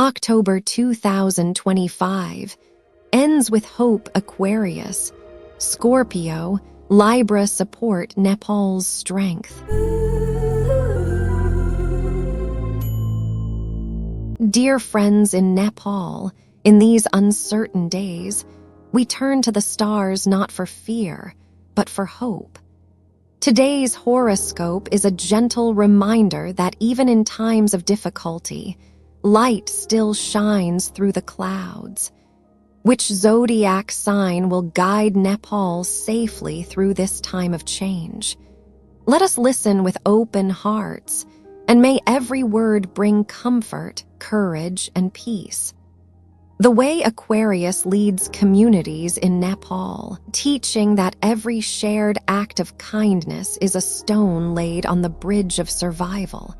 October 2025 ends with hope. Aquarius, Scorpio, Libra support Nepal's strength. Dear friends in Nepal, in these uncertain days, we turn to the stars not for fear, but for hope. Today's horoscope is a gentle reminder that even in times of difficulty, light still shines through the clouds. Which zodiac sign will guide Nepal safely through this time of change? Let us listen with open hearts, and may every word bring comfort, courage, and peace. The way Aquarius leads communities in Nepal, teaching that every shared act of kindness is a stone laid on the bridge of survival.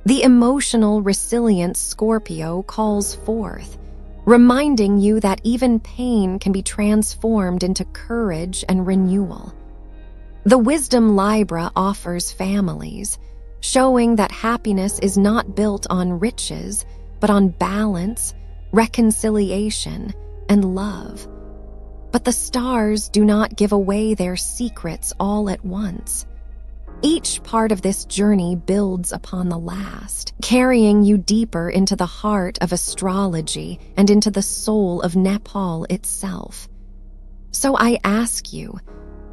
The emotional resilient Scorpio calls forth, reminding you that even pain can be transformed into courage and renewal. The wisdom Libra offers families, showing that happiness is not built on riches, but on balance, reconciliation, and love. But the stars do not give away their secrets all at once. Each part of this journey builds upon the last, carrying you deeper into the heart of astrology and into the soul of Nepal itself. So I ask you,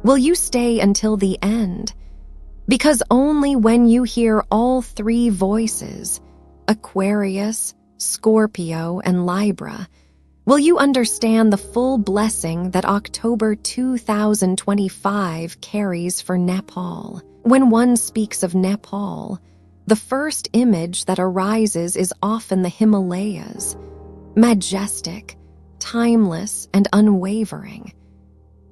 will you stay until the end? Because only when you hear all three voices, Aquarius, Scorpio, and Libra, will you understand the full blessing that October 2025 carries for Nepal. When one speaks of Nepal, the first image that arises is often the Himalayas, majestic, timeless, and unwavering.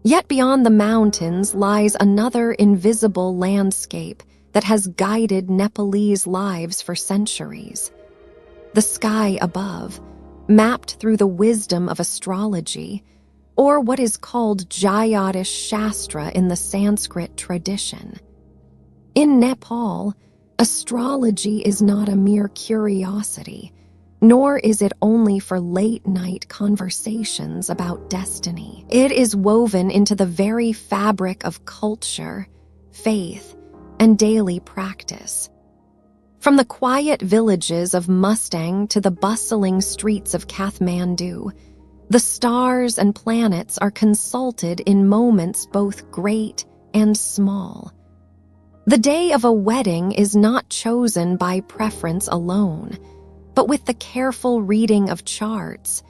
Yet beyond the mountains lies another invisible landscape that has guided Nepalese lives for centuries. The sky above, mapped through the wisdom of astrology, or what is called Jyotish Shastra in the Sanskrit tradition. In Nepal, astrology is not a mere curiosity, nor is it only for late-night conversations about destiny. It is woven into the very fabric of culture, faith, and daily practice. From the quiet villages of Mustang to the bustling streets of Kathmandu, the stars and planets are consulted in moments both great and small. The day of a wedding is not chosen by preference alone, but with the careful reading of charts,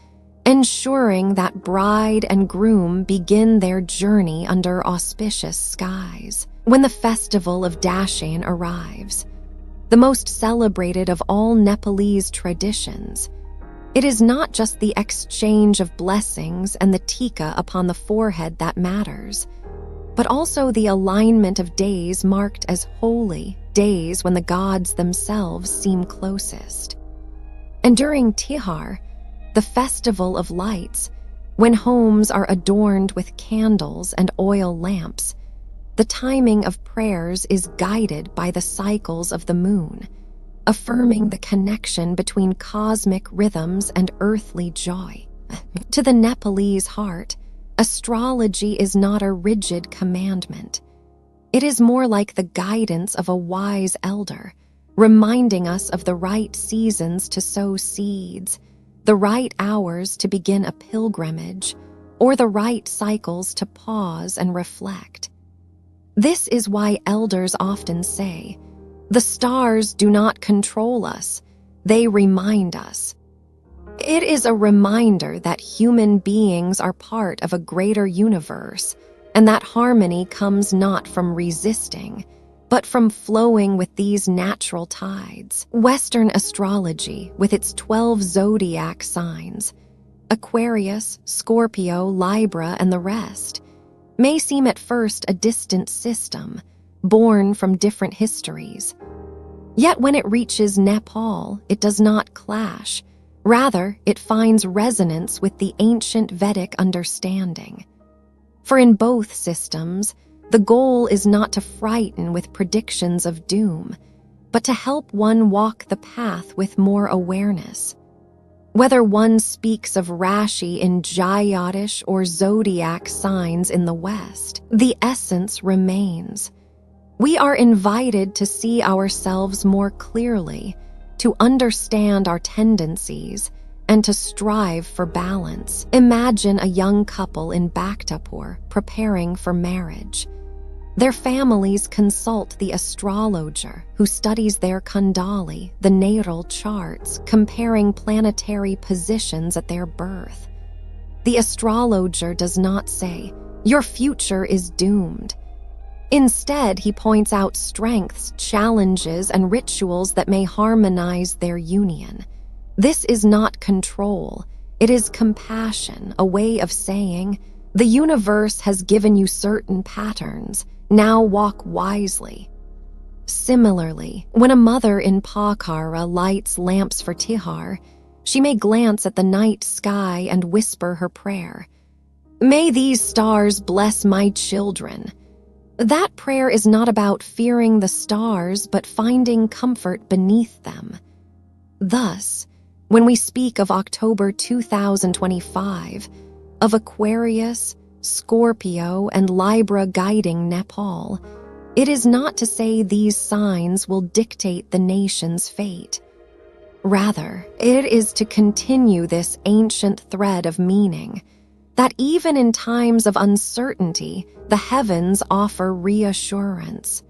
ensuring that bride and groom begin their journey under auspicious skies. When the festival of Dashain arrives, the most celebrated of all Nepalese traditions, it is not just the exchange of blessings and the tika upon the forehead that matters, but also the alignment of days marked as holy, days when the gods themselves seem closest. And during Tihar, the festival of lights, when homes are adorned with candles and oil lamps, the timing of prayers is guided by the cycles of the moon, affirming the connection between cosmic rhythms and earthly joy. To the Nepalese heart, astrology is not a rigid commandment. It is more like the guidance of a wise elder, reminding us of the right seasons to sow seeds, the right hours to begin a pilgrimage, or the right cycles to pause and reflect. This is why elders often say, "The stars do not control us, they remind us." It is a reminder that human beings are part of a greater universe, and that harmony comes not from resisting, but from flowing with these natural tides. Western astrology, with its 12 zodiac signs, Aquarius, Scorpio, Libra, and the rest, may seem at first a distant system, born from different histories. Yet when it reaches Nepal, it does not clash. Rather, it finds resonance with the ancient Vedic understanding. For in both systems, the goal is not to frighten with predictions of doom, but to help one walk the path with more awareness. Whether one speaks of Rashi in Jyotish or zodiac signs in the West, the essence remains. We are invited to see ourselves more clearly, to understand our tendencies, and to strive for balance. Imagine a young couple in Bhaktapur preparing for marriage. Their families consult the astrologer who studies their kundali, the natal charts, comparing planetary positions at their birth. The astrologer does not say, "Your future is doomed." Instead, he points out strengths, challenges, and rituals that may harmonize their union. This is not control. It is compassion, a way of saying, "The universe has given you certain patterns. Now walk wisely." Similarly, when a mother in Pokhara lights lamps for Tihar, she may glance at the night sky and whisper her prayer. "May these stars bless my children." That prayer is not about fearing the stars, but finding comfort beneath them. Thus, when we speak of October 2025, of Aquarius, Scorpio, and Libra guiding Nepal, it is not to say these signs will dictate the nation's fate. Rather, it is to continue this ancient thread of meaning, that even in times of uncertainty, the heavens offer reassurance.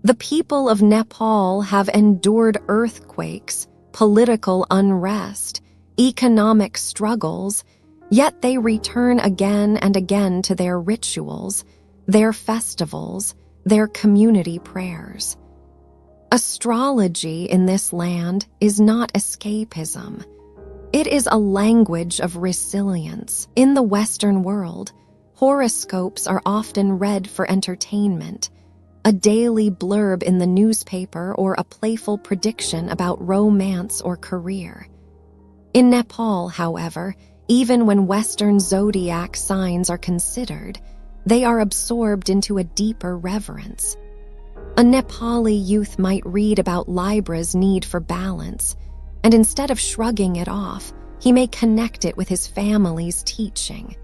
The people of Nepal have endured earthquakes, political unrest, economic struggles, yet they return again and again to their rituals, their festivals, their community prayers. Astrology in this land is not escapism. It is a language of resilience. In the Western world, horoscopes are often read for entertainment, a daily blurb in the newspaper or a playful prediction about romance or career. In Nepal, however, even when Western zodiac signs are considered, they are absorbed into a deeper reverence. A Nepali youth might read about Libra's need for balance, and instead of shrugging it off, he may connect it with his family's teaching.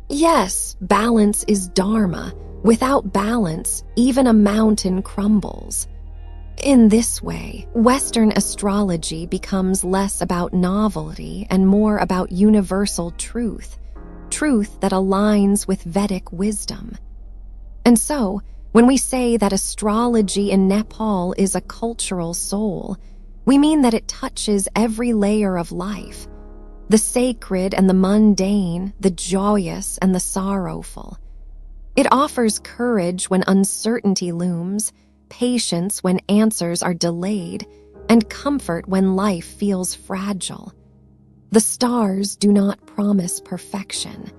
Yes, balance is dharma. Without balance, even a mountain crumbles. In this way, Western astrology becomes less about novelty and more about universal truth that aligns with Vedic wisdom. And so, when we say that astrology in Nepal is a cultural soul, we mean that it touches every layer of life, the sacred and the mundane, the joyous and the sorrowful. It offers courage when uncertainty looms, patience when answers are delayed, and comfort when life feels fragile. The stars do not promise perfection.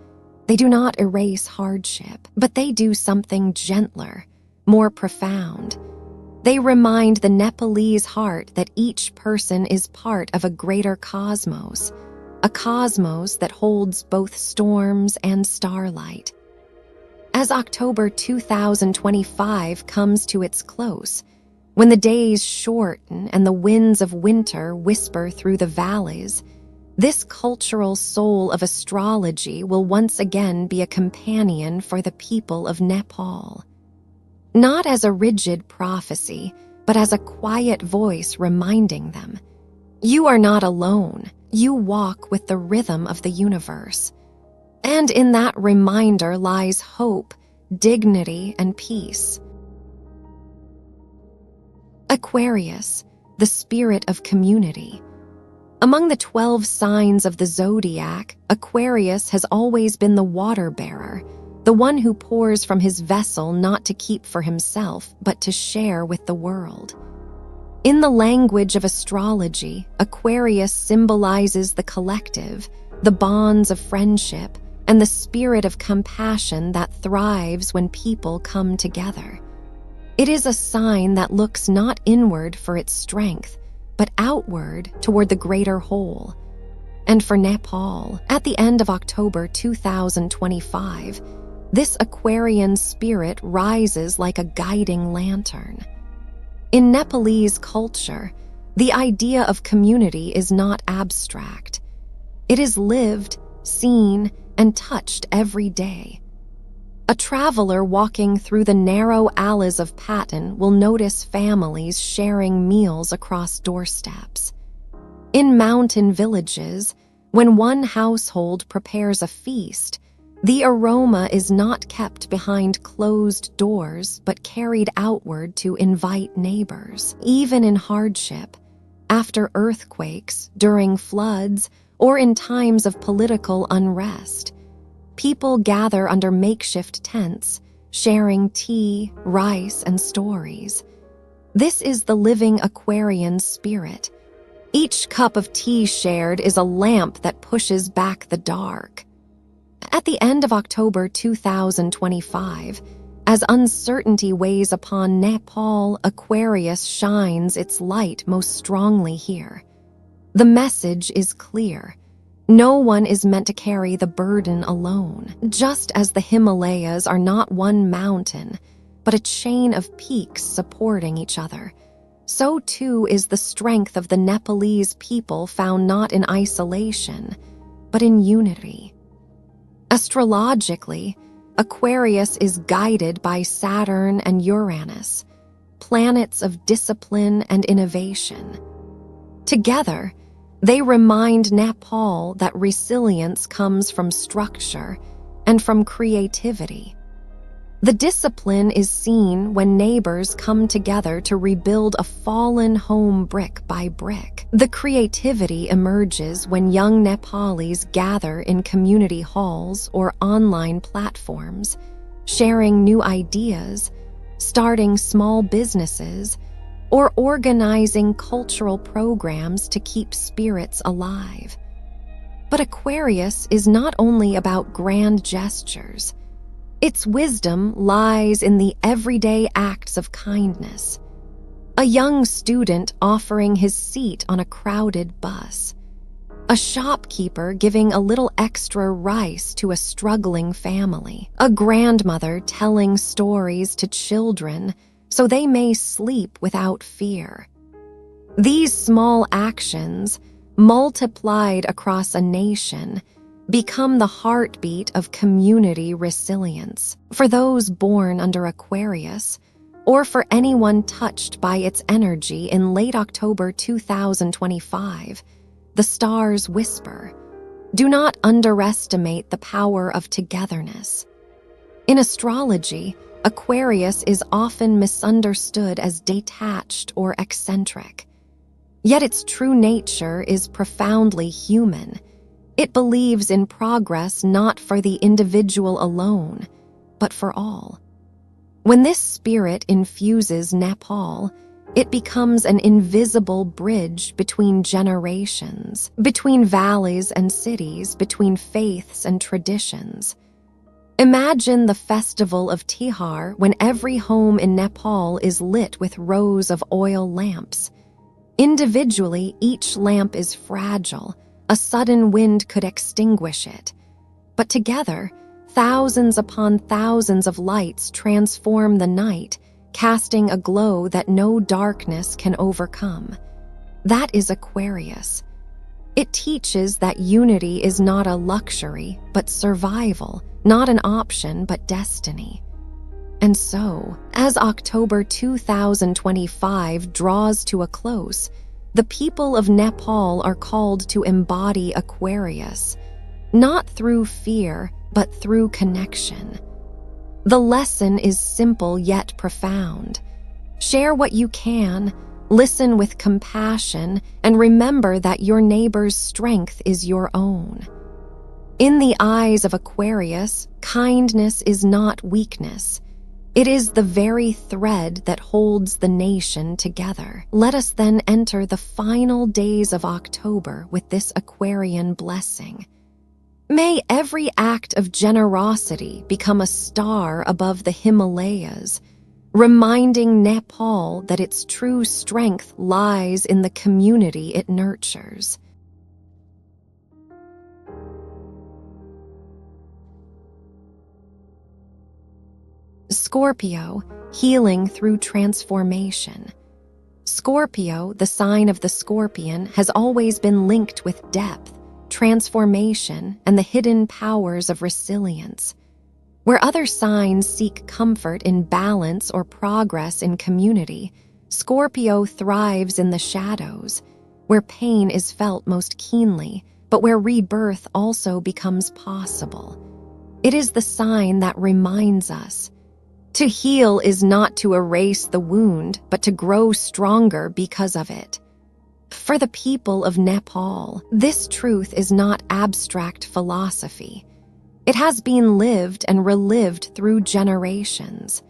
They do not erase hardship, but they do something gentler, more profound. They remind the Nepalese heart that each person is part of a greater cosmos, a cosmos that holds both storms and starlight. As October 2025 comes to its close, when the days shorten and the winds of winter whisper through the valleys, this cultural soul of astrology will once again be a companion for the people of Nepal. Not as a rigid prophecy, but as a quiet voice reminding them, "You are not alone. You walk with the rhythm of the universe." And in that reminder lies hope, dignity, and peace. Aquarius, the spirit of community. Among the 12 signs of the zodiac, Aquarius has always been the water bearer, the one who pours from his vessel not to keep for himself, but to share with the world. In the language of astrology, Aquarius symbolizes the collective, the bonds of friendship, and the spirit of compassion that thrives when people come together. It is a sign that looks not inward for its strength, but outward toward the greater whole. And for Nepal, at the end of October 2025, this Aquarian spirit rises like a guiding lantern. In Nepalese culture, the idea of community is not abstract. It is lived, seen, and touched every day. A traveler walking through the narrow alleys of Patton will notice families sharing meals across doorsteps. In mountain villages, when one household prepares a feast, the aroma is not kept behind closed doors but carried outward to invite neighbors. Even in hardship, after earthquakes, during floods, or in times of political unrest, people gather under makeshift tents, sharing tea, rice, and stories. This is the living Aquarian spirit. Each cup of tea shared is a lamp that pushes back the dark. At the end of October 2025, as uncertainty weighs upon Nepal, Aquarius shines its light most strongly here. The message is clear. No one is meant to carry the burden alone. Just as the Himalayas are not one mountain, but a chain of peaks supporting each other, so too is the strength of the Nepalese people found not in isolation, but in unity. Astrologically, Aquarius is guided by Saturn and Uranus, planets of discipline and innovation. Together, they remind Nepal that resilience comes from structure and from creativity. The discipline is seen when neighbors come together to rebuild a fallen home brick by brick. The creativity emerges when young Nepalis gather in community halls or online platforms, sharing new ideas, starting small businesses, or organizing cultural programs to keep spirits alive. But Aquarius is not only about grand gestures. Its wisdom lies in the everyday acts of kindness. A young student offering his seat on a crowded bus. A shopkeeper giving a little extra rice to a struggling family. A grandmother telling stories to children so they may sleep without fear. These small actions, multiplied across a nation, become the heartbeat of community resilience. For those born under Aquarius, or for anyone touched by its energy in late October 2025, the stars whisper, do not underestimate the power of togetherness. In astrology, Aquarius is often misunderstood as detached or eccentric. Yet its true nature is profoundly human. It believes in progress not for the individual alone, but for all. When this spirit infuses Nepal, it becomes an invisible bridge between generations, between valleys and cities, between faiths and traditions. Imagine the festival of Tihar when every home in Nepal is lit with rows of oil lamps. Individually, each lamp is fragile. A sudden wind could extinguish it. But together, thousands upon thousands of lights transform the night, casting a glow that no darkness can overcome. That is Aquarius. It teaches that unity is not a luxury, but survival, not an option, but destiny. And so, as October 2025 draws to a close, the people of Nepal are called to embody Aquarius, not through fear, but through connection. The lesson is simple yet profound. Share what you can, listen with compassion, and remember that your neighbor's strength is your own. In the eyes of Aquarius, kindness is not weakness. It is the very thread that holds the nation together. Let us then enter the final days of October with this Aquarian blessing. May every act of generosity become a star above the Himalayas, reminding Nepal that its true strength lies in the community it nurtures. Scorpio, healing through transformation. Scorpio, the sign of the scorpion, has always been linked with depth, transformation, and the hidden powers of resilience. Where other signs seek comfort in balance or progress in community, Scorpio thrives in the shadows, where pain is felt most keenly, but where rebirth also becomes possible. It is the sign that reminds us to heal is not to erase the wound, but to grow stronger because of it. For the people of Nepal, this truth is not abstract philosophy. It has been lived and relived through generations.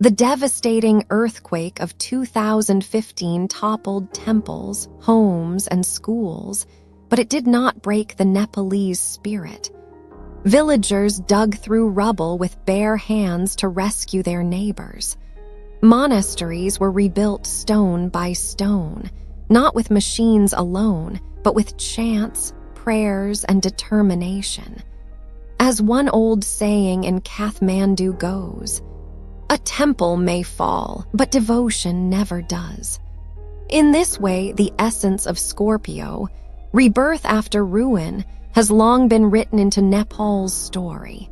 The devastating earthquake of 2015 toppled temples, homes, and schools, but it did not break the Nepalese spirit. Villagers dug through rubble with bare hands to rescue their neighbors. Monasteries were rebuilt stone by stone, not with machines alone, but with chants, prayers, and determination. As one old saying in Kathmandu goes, "A temple may fall, but devotion never does." In this way, the essence of Scorpio, rebirth after ruin, has long been written into Nepal's story.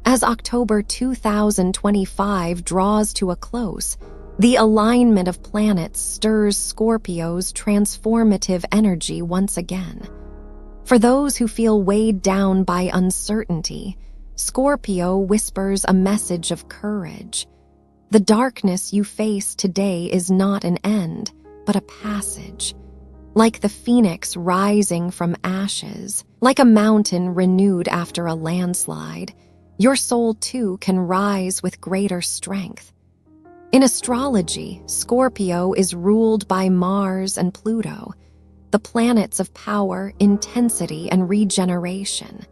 As October 2025 draws to a close, the alignment of planets stirs Scorpio's transformative energy once again. For those who feel weighed down by uncertainty, Scorpio whispers a message of courage. The darkness you face today is not an end, but a passage. Like the phoenix rising from ashes, like a mountain renewed after a landslide, your soul too can rise with greater strength. In astrology, Scorpio is ruled by Mars and Pluto, the planets of power, intensity, and regeneration.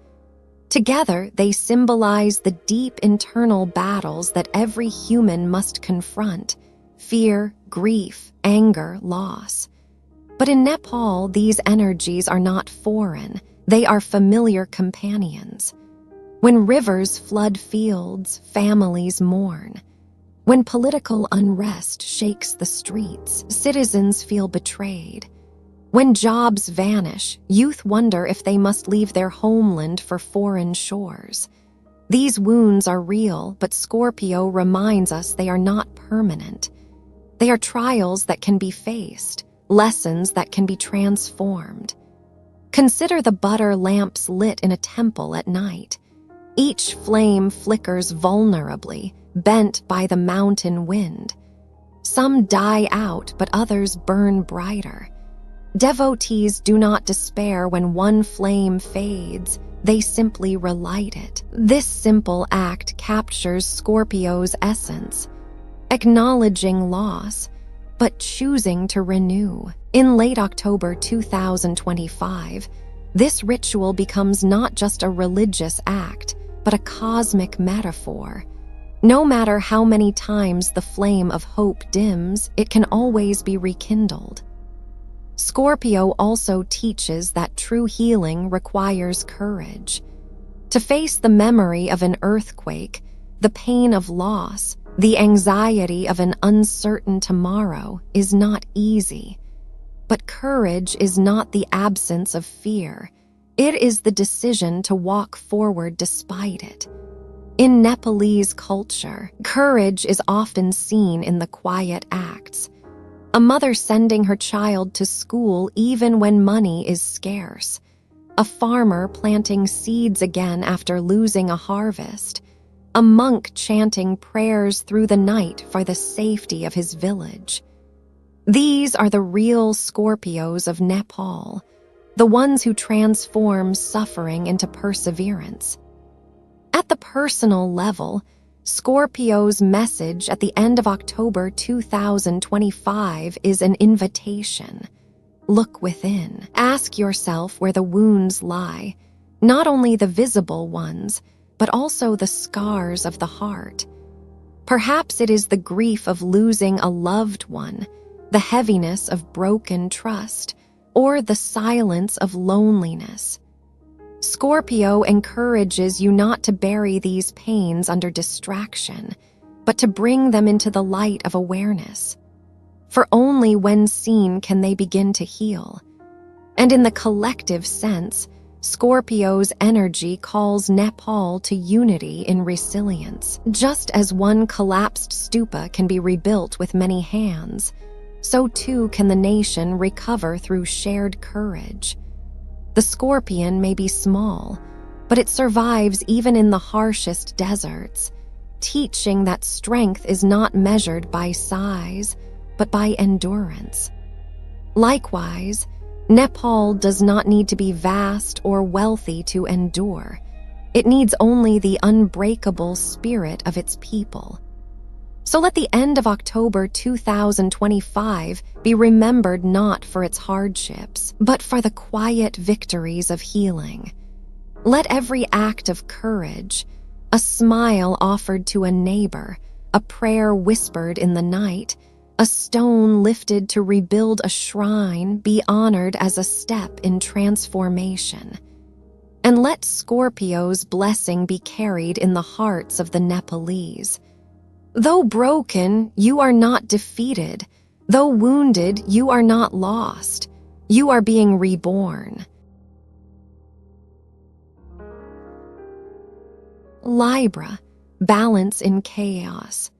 Together, they symbolize the deep internal battles that every human must confront: fear, grief, anger, loss. But in Nepal, these energies are not foreign, they are familiar companions. When rivers flood fields, families mourn. When political unrest shakes the streets, citizens feel betrayed. When jobs vanish, youth wonder if they must leave their homeland for foreign shores. These wounds are real, but Scorpio reminds us they are not permanent. They are trials that can be faced, lessons that can be transformed. Consider the butter lamps lit in a temple at night. Each flame flickers vulnerably, bent by the mountain wind. Some die out, but others burn brighter. Devotees do not despair when one flame fades, they simply relight it. This simple act captures Scorpio's essence, acknowledging loss, but choosing to renew. In late October 2025, this ritual becomes not just a religious act, but a cosmic metaphor. No matter how many times the flame of hope dims, it can always be rekindled. Scorpio also teaches that true healing requires courage. To face the memory of an earthquake, the pain of loss, the anxiety of an uncertain tomorrow is not easy. But courage is not the absence of fear. It is the decision to walk forward despite it. In Nepalese culture, courage is often seen in the quiet acts. A mother sending her child to school even when money is scarce. A farmer planting seeds again after losing a harvest. A monk chanting prayers through the night for the safety of his village. These are the real Scorpios of Nepal, the ones who transform suffering into perseverance. At the personal level, Scorpio's message at the end of October 2025 is an invitation. Look within. Ask yourself where the wounds lie, not only the visible ones, but also the scars of the heart. Perhaps it is the grief of losing a loved one, the heaviness of broken trust, or the silence of loneliness. Scorpio encourages you not to bury these pains under distraction, but to bring them into the light of awareness. For only when seen can they begin to heal. And in the collective sense, Scorpio's energy calls Nepal to unity in resilience. Just as one collapsed stupa can be rebuilt with many hands, so too can the nation recover through shared courage. The scorpion may be small, but it survives even in the harshest deserts, teaching that strength is not measured by size, but by endurance. Likewise, Nepal does not need to be vast or wealthy to endure. It needs only the unbreakable spirit of its people. So let the end of October 2025 be remembered not for its hardships, but for the quiet victories of healing. Let every act of courage, a smile offered to a neighbor, a prayer whispered in the night, a stone lifted to rebuild a shrine be honored as a step in transformation. And let Scorpio's blessing be carried in the hearts of the Nepalese. Though broken, you are not defeated. Though wounded, you are not lost. You are being reborn. Libra, balance in chaos.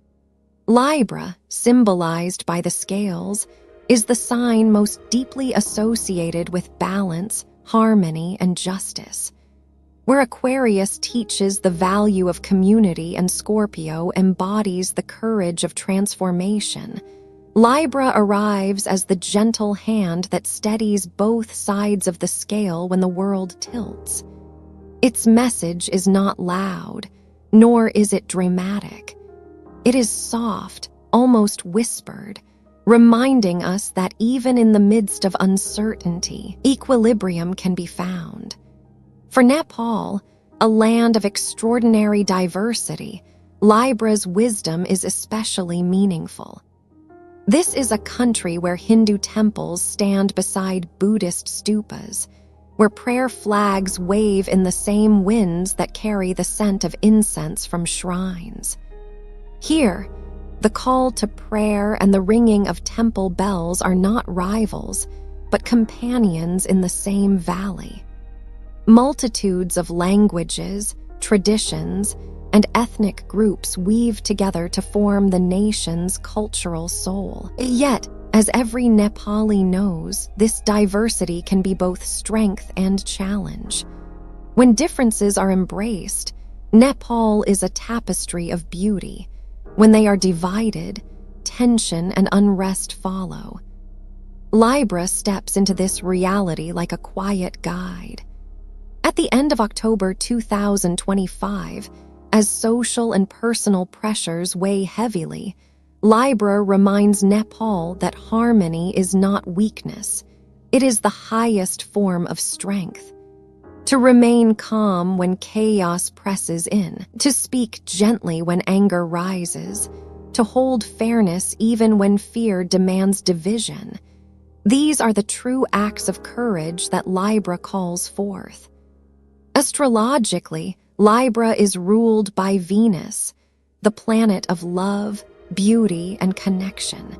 Libra, symbolized by the scales, is the sign most deeply associated with balance, harmony, and justice. Where Aquarius teaches the value of community and Scorpio embodies the courage of transformation, Libra arrives as the gentle hand that steadies both sides of the scale when the world tilts. Its message is not loud, nor is it dramatic. It is soft, almost whispered, reminding us that even in the midst of uncertainty, equilibrium can be found. For Nepal, a land of extraordinary diversity, Libra's wisdom is especially meaningful. This is a country where Hindu temples stand beside Buddhist stupas, where prayer flags wave in the same winds that carry the scent of incense from shrines. Here, the call to prayer and the ringing of temple bells are not rivals, but companions in the same valley. Multitudes of languages, traditions, and ethnic groups weave together to form the nation's cultural soul. Yet, as every Nepali knows, this diversity can be both strength and challenge. When differences are embraced, Nepal is a tapestry of beauty. When they are divided, tension and unrest follow. Libra steps into this reality like a quiet guide. At the end of October 2025, as social and personal pressures weigh heavily, Libra reminds Nepal that harmony is not weakness. It is the highest form of strength. To remain calm when chaos presses in, to speak gently when anger rises, to hold fairness even when fear demands division. These are the true acts of courage that Libra calls forth. Astrologically, Libra is ruled by Venus, the planet of love, beauty, and connection.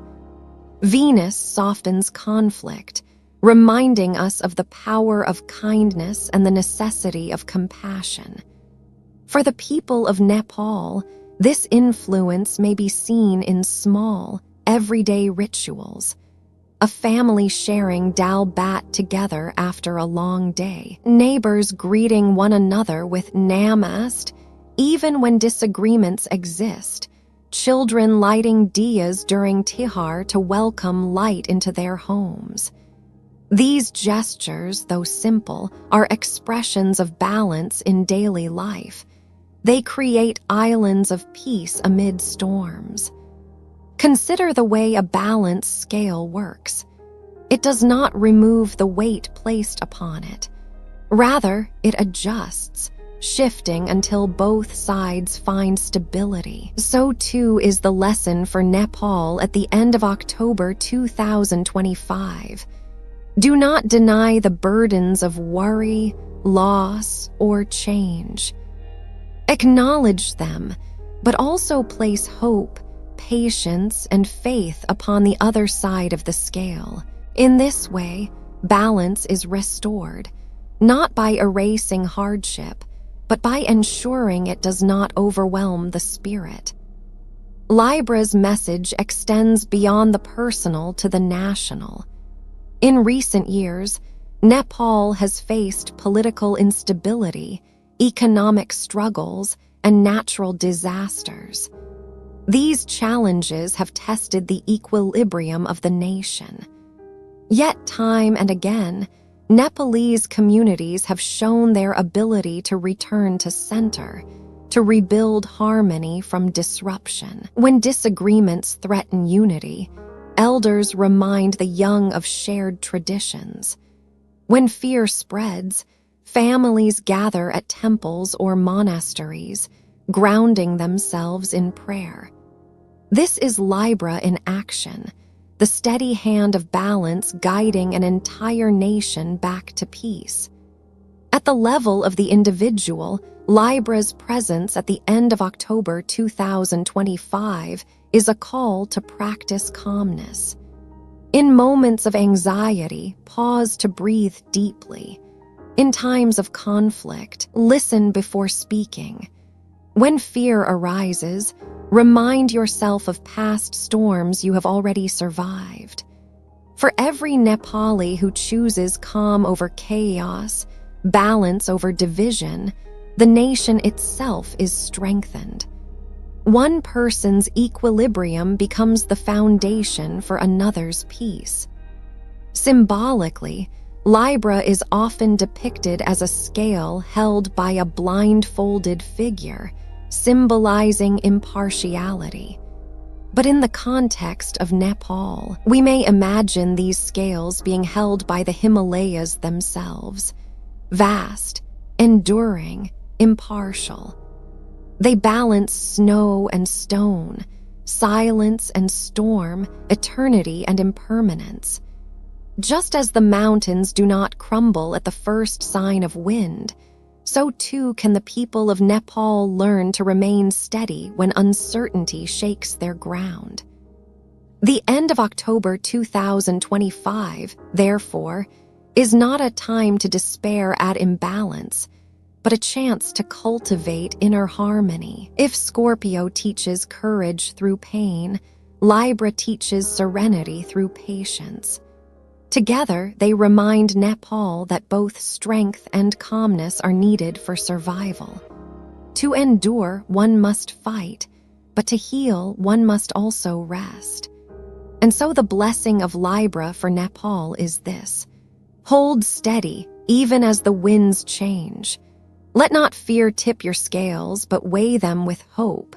Venus softens conflict, reminding us of the power of kindness and the necessity of compassion. For the people of Nepal, this influence may be seen in small, everyday rituals. A family sharing dal bhat together after a long day, neighbors greeting one another with namaste, even when disagreements exist, children lighting diyas during tihar to welcome light into their homes. These gestures, though simple, are expressions of balance in daily life. They create islands of peace amid storms. Consider the way a balance scale works. It does not remove the weight placed upon it. Rather, it adjusts, shifting until both sides find stability. So too is the lesson for Nepal at the end of October 2025. Do not deny the burdens of worry, loss, or change. Acknowledge them, but also place hope, patience, and faith upon the other side of the scale. In this way, balance is restored, not by erasing hardship, but by ensuring it does not overwhelm the spirit. Libra's message extends beyond the personal to the national. In recent years, Nepal has faced political instability, economic struggles, and natural disasters. These challenges have tested the equilibrium of the nation. Yet time and again, Nepalese communities have shown their ability to return to center, to rebuild harmony from disruption. When disagreements threaten unity, elders remind the young of shared traditions. When fear spreads, families gather at temples or monasteries, grounding themselves in prayer. This is Libra in action, the steady hand of balance guiding an entire nation back to peace. At the level of the individual, Libra's presence at the end of October 2025 is a call to practice calmness. In moments of anxiety, pause to breathe deeply. In times of conflict, listen before speaking. When fear arises, remind yourself of past storms you have already survived. For every Nepali who chooses calm over chaos, balance over division, the nation itself is strengthened. One person's equilibrium becomes the foundation for another's peace. Symbolically, Libra is often depicted as a scale held by a blindfolded figure, symbolizing impartiality. But in the context of Nepal, we may imagine these scales being held by the Himalayas themselves, vast, enduring, impartial. They balance snow and stone, silence and storm, eternity and impermanence. Just as the mountains do not crumble at the first sign of wind, so too can the people of Nepal learn to remain steady when uncertainty shakes their ground. The end of October 2025, therefore, is not a time to despair at imbalance, but a chance to cultivate inner harmony. If Scorpio teaches courage through pain, Libra teaches serenity through patience. Together, they remind Nepal that both strength and calmness are needed for survival. To endure, one must fight, but to heal, one must also rest. And so the blessing of Libra for Nepal is this: hold steady, even as the winds change. Let not fear tip your scales, but weigh them with hope.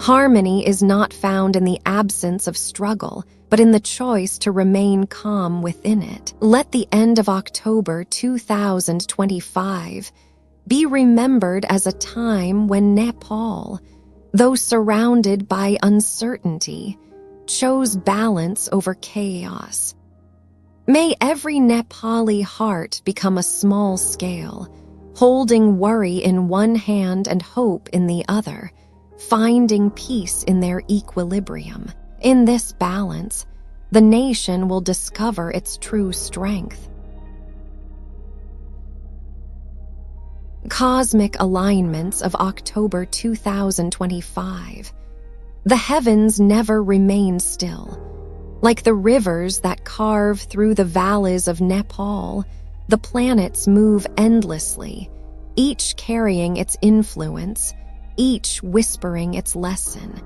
Harmony is not found in the absence of struggle, but in the choice to remain calm within it. Let the end of October 2025 be remembered as a time when Nepal, though surrounded by uncertainty, chose balance over chaos. May every Nepali heart become a small scale, holding worry in one hand and hope in the other, finding peace in their equilibrium. In this balance, the nation will discover its true strength. Cosmic alignments of October 2025. The heavens never remain still. Like the rivers that carve through the valleys of Nepal, the planets move endlessly, each carrying its influence, each whispering its lesson.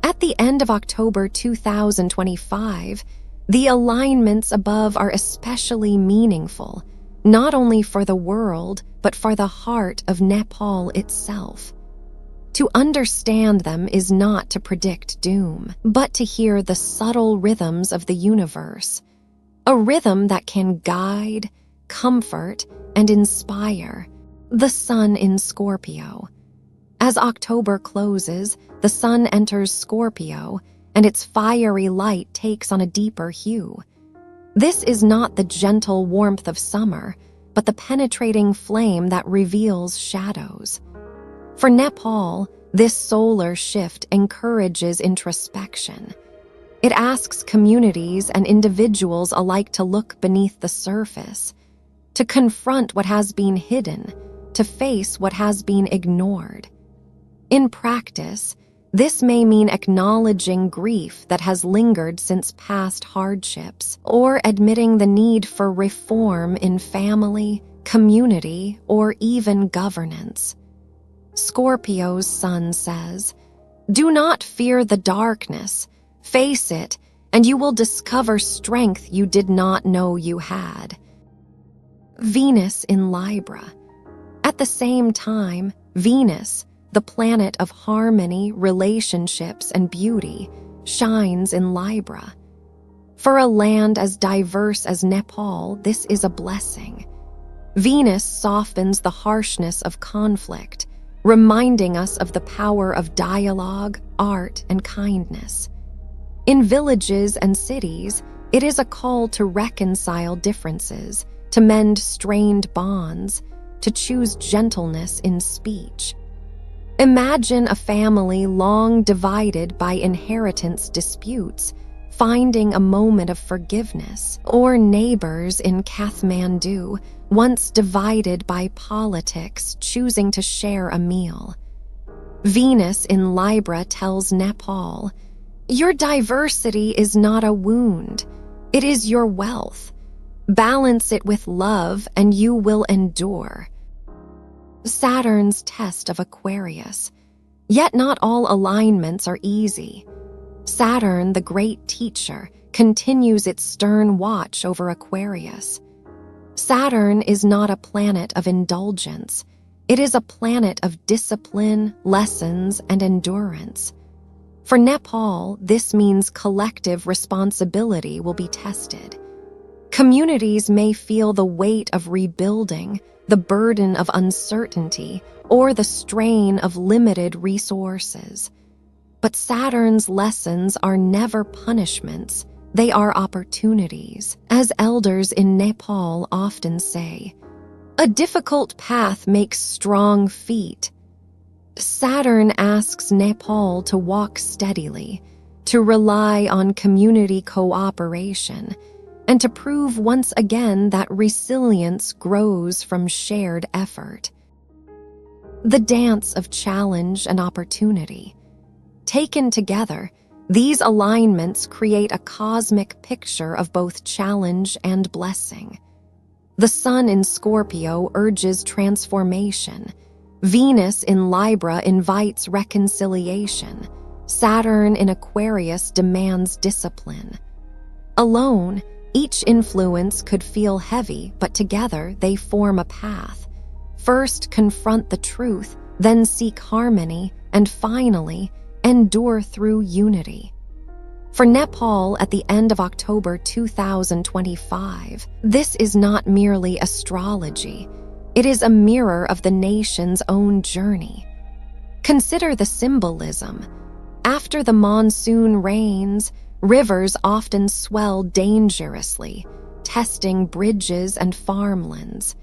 At the end of October 2025, the alignments above are especially meaningful, not only for the world, but for the heart of Nepal itself. To understand them is not to predict doom, but to hear the subtle rhythms of the universe, a rhythm that can guide, comfort, and inspire. The sun in Scorpio. As October closes, the sun enters Scorpio, and its fiery light takes on a deeper hue. This is not the gentle warmth of summer, but the penetrating flame that reveals shadows. For Nepal, this solar shift encourages introspection. It asks communities and individuals alike to look beneath the surface, to confront what has been hidden, to face what has been ignored. In practice, this may mean acknowledging grief that has lingered since past hardships, or admitting the need for reform in family, community, or even governance. Scorpio's sun says, "Do not fear the darkness. Face it, and you will discover strength you did not know you had." Venus in Libra. At the same time, Venus, the planet of harmony, relationships, and beauty, shines in Libra. For a land as diverse as Nepal, this is a blessing. Venus softens the harshness of conflict, reminding us of the power of dialogue, art, and kindness. In villages and cities, it is a call to reconcile differences, to mend strained bonds, to choose gentleness in speech. Imagine a family long divided by inheritance disputes, finding a moment of forgiveness, or neighbors in Kathmandu, once divided by politics, choosing to share a meal. Venus in Libra tells Nepal, "Your diversity is not a wound, it is your wealth. Balance it with love and you will endure." Saturn's test of Aquarius. Yet not all alignments are easy. Saturn, the great teacher, continues its stern watch over Aquarius. Saturn is not a planet of indulgence. It is a planet of discipline, lessons, and endurance. For Nepal, this means collective responsibility will be tested. Communities may feel the weight of rebuilding, the burden of uncertainty, or the strain of limited resources. But Saturn's lessons are never punishments, they are opportunities. As elders in Nepal often say, "A difficult path makes strong feet." Saturn asks Nepal to walk steadily, to rely on community cooperation, and to prove once again that resilience grows from shared effort. The dance of challenge and opportunity. Taken together, these alignments create a cosmic picture of both challenge and blessing. The sun in Scorpio urges transformation. Venus in Libra invites reconciliation. Saturn in Aquarius demands discipline. Alone, each influence could feel heavy, but together they form a path. First, confront the truth, then seek harmony, and finally, endure through unity. For Nepal at the end of October 2025, this is not merely astrology. It is a mirror of the nation's own journey. Consider the symbolism. After the monsoon rains, rivers often swell dangerously, testing bridges and farmlands.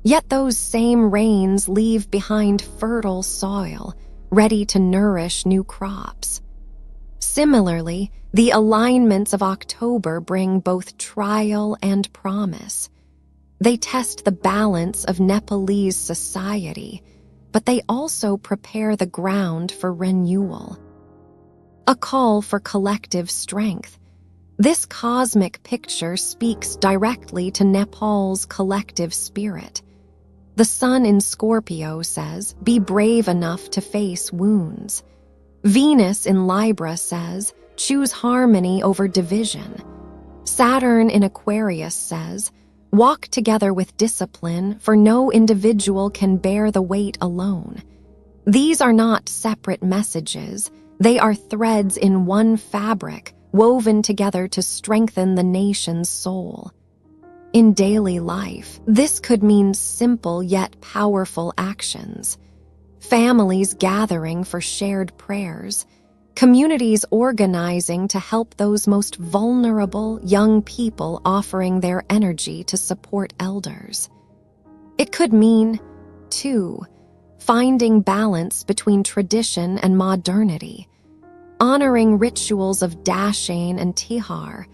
Yet those same rains leave behind fertile soil, ready to nourish new crops. Similarly, the alignments of October bring both trial and promise. They test the balance of Nepalese society, but they also prepare the ground for renewal. A call for collective strength. This cosmic picture speaks directly to Nepal's collective spirit. The sun in Scorpio says, "Be brave enough to face wounds." Venus in Libra says, "Choose harmony over division." Saturn in Aquarius says, "Walk together with discipline, for no individual can bear the weight alone." These are not separate messages. They are threads in one fabric, woven together to strengthen the nation's soul. In daily life, this could mean simple yet powerful actions. Families gathering for shared prayers, communities organizing to help those most vulnerable, young people offering their energy to support elders. It could mean, too, finding balance between tradition and modernity. honoring rituals of Dashain and Tihar,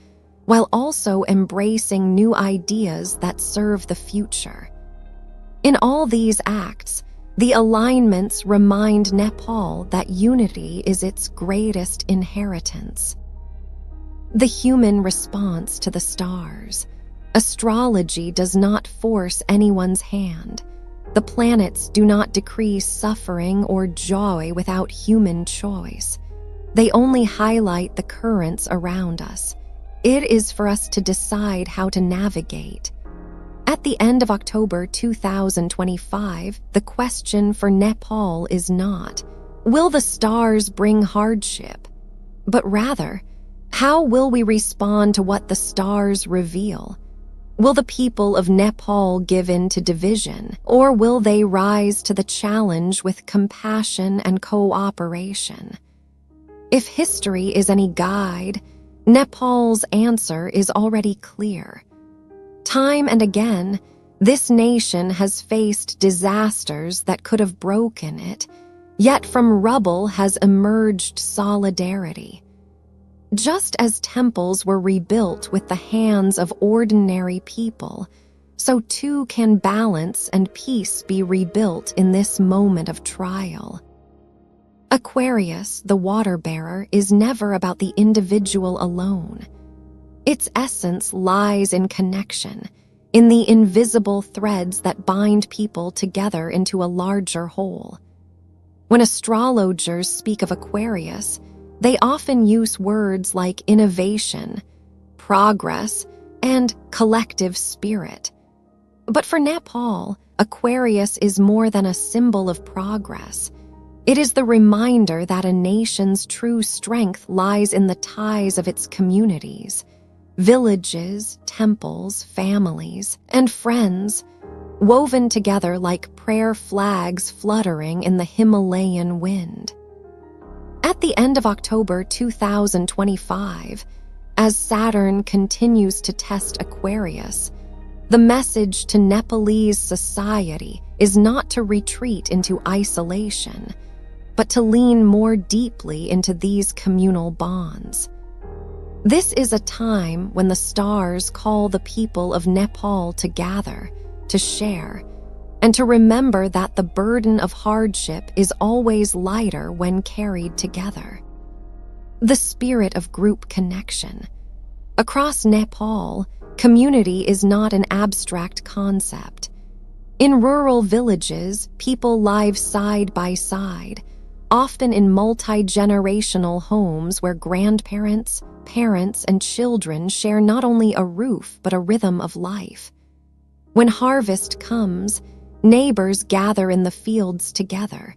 while also embracing new ideas that serve the future. In all these acts, the alignments remind Nepal that unity is its greatest inheritance. The human response to the stars. Astrology does not force anyone's hand. The planets do not decree suffering or joy without human choice. They only highlight the currents around us. It is for us to decide how to navigate. At the end of October 2025, the question for Nepal is not, will the stars bring hardship? But rather, how will we respond to what the stars reveal? Will the people of Nepal give in to division, or will they rise to the challenge with compassion and cooperation? If history is any guide, Nepal's answer is already clear. Time and again, this nation has faced disasters that could have broken it, yet from rubble has emerged solidarity. Just as temples were rebuilt with the hands of ordinary people, so too can balance and peace be rebuilt in this moment of trial. Aquarius, the water bearer, is never about the individual alone. Its essence lies in connection, in the invisible threads that bind people together into a larger whole. When astrologers speak of Aquarius, they often use words like innovation, progress, and collective spirit. But for Nepal, Aquarius is more than a symbol of progress. It is the reminder that a nation's true strength lies in the ties of its communities. Villages, temples, families, and friends, woven together like prayer flags fluttering in the Himalayan wind. At the end of October 2025, as Saturn continues to test Aquarius, the message to Nepalese society is not to retreat into isolation, but to lean more deeply into these communal bonds. This is a time when the stars call the people of Nepal to gather, to share, and to remember that the burden of hardship is always lighter when carried together. The spirit of group connection. Across Nepal, community is not an abstract concept. In rural villages, people live side by side, often in multi-generational homes where grandparents, parents, and children share not only a roof but a rhythm of life. When harvest comes, neighbors gather in the fields together.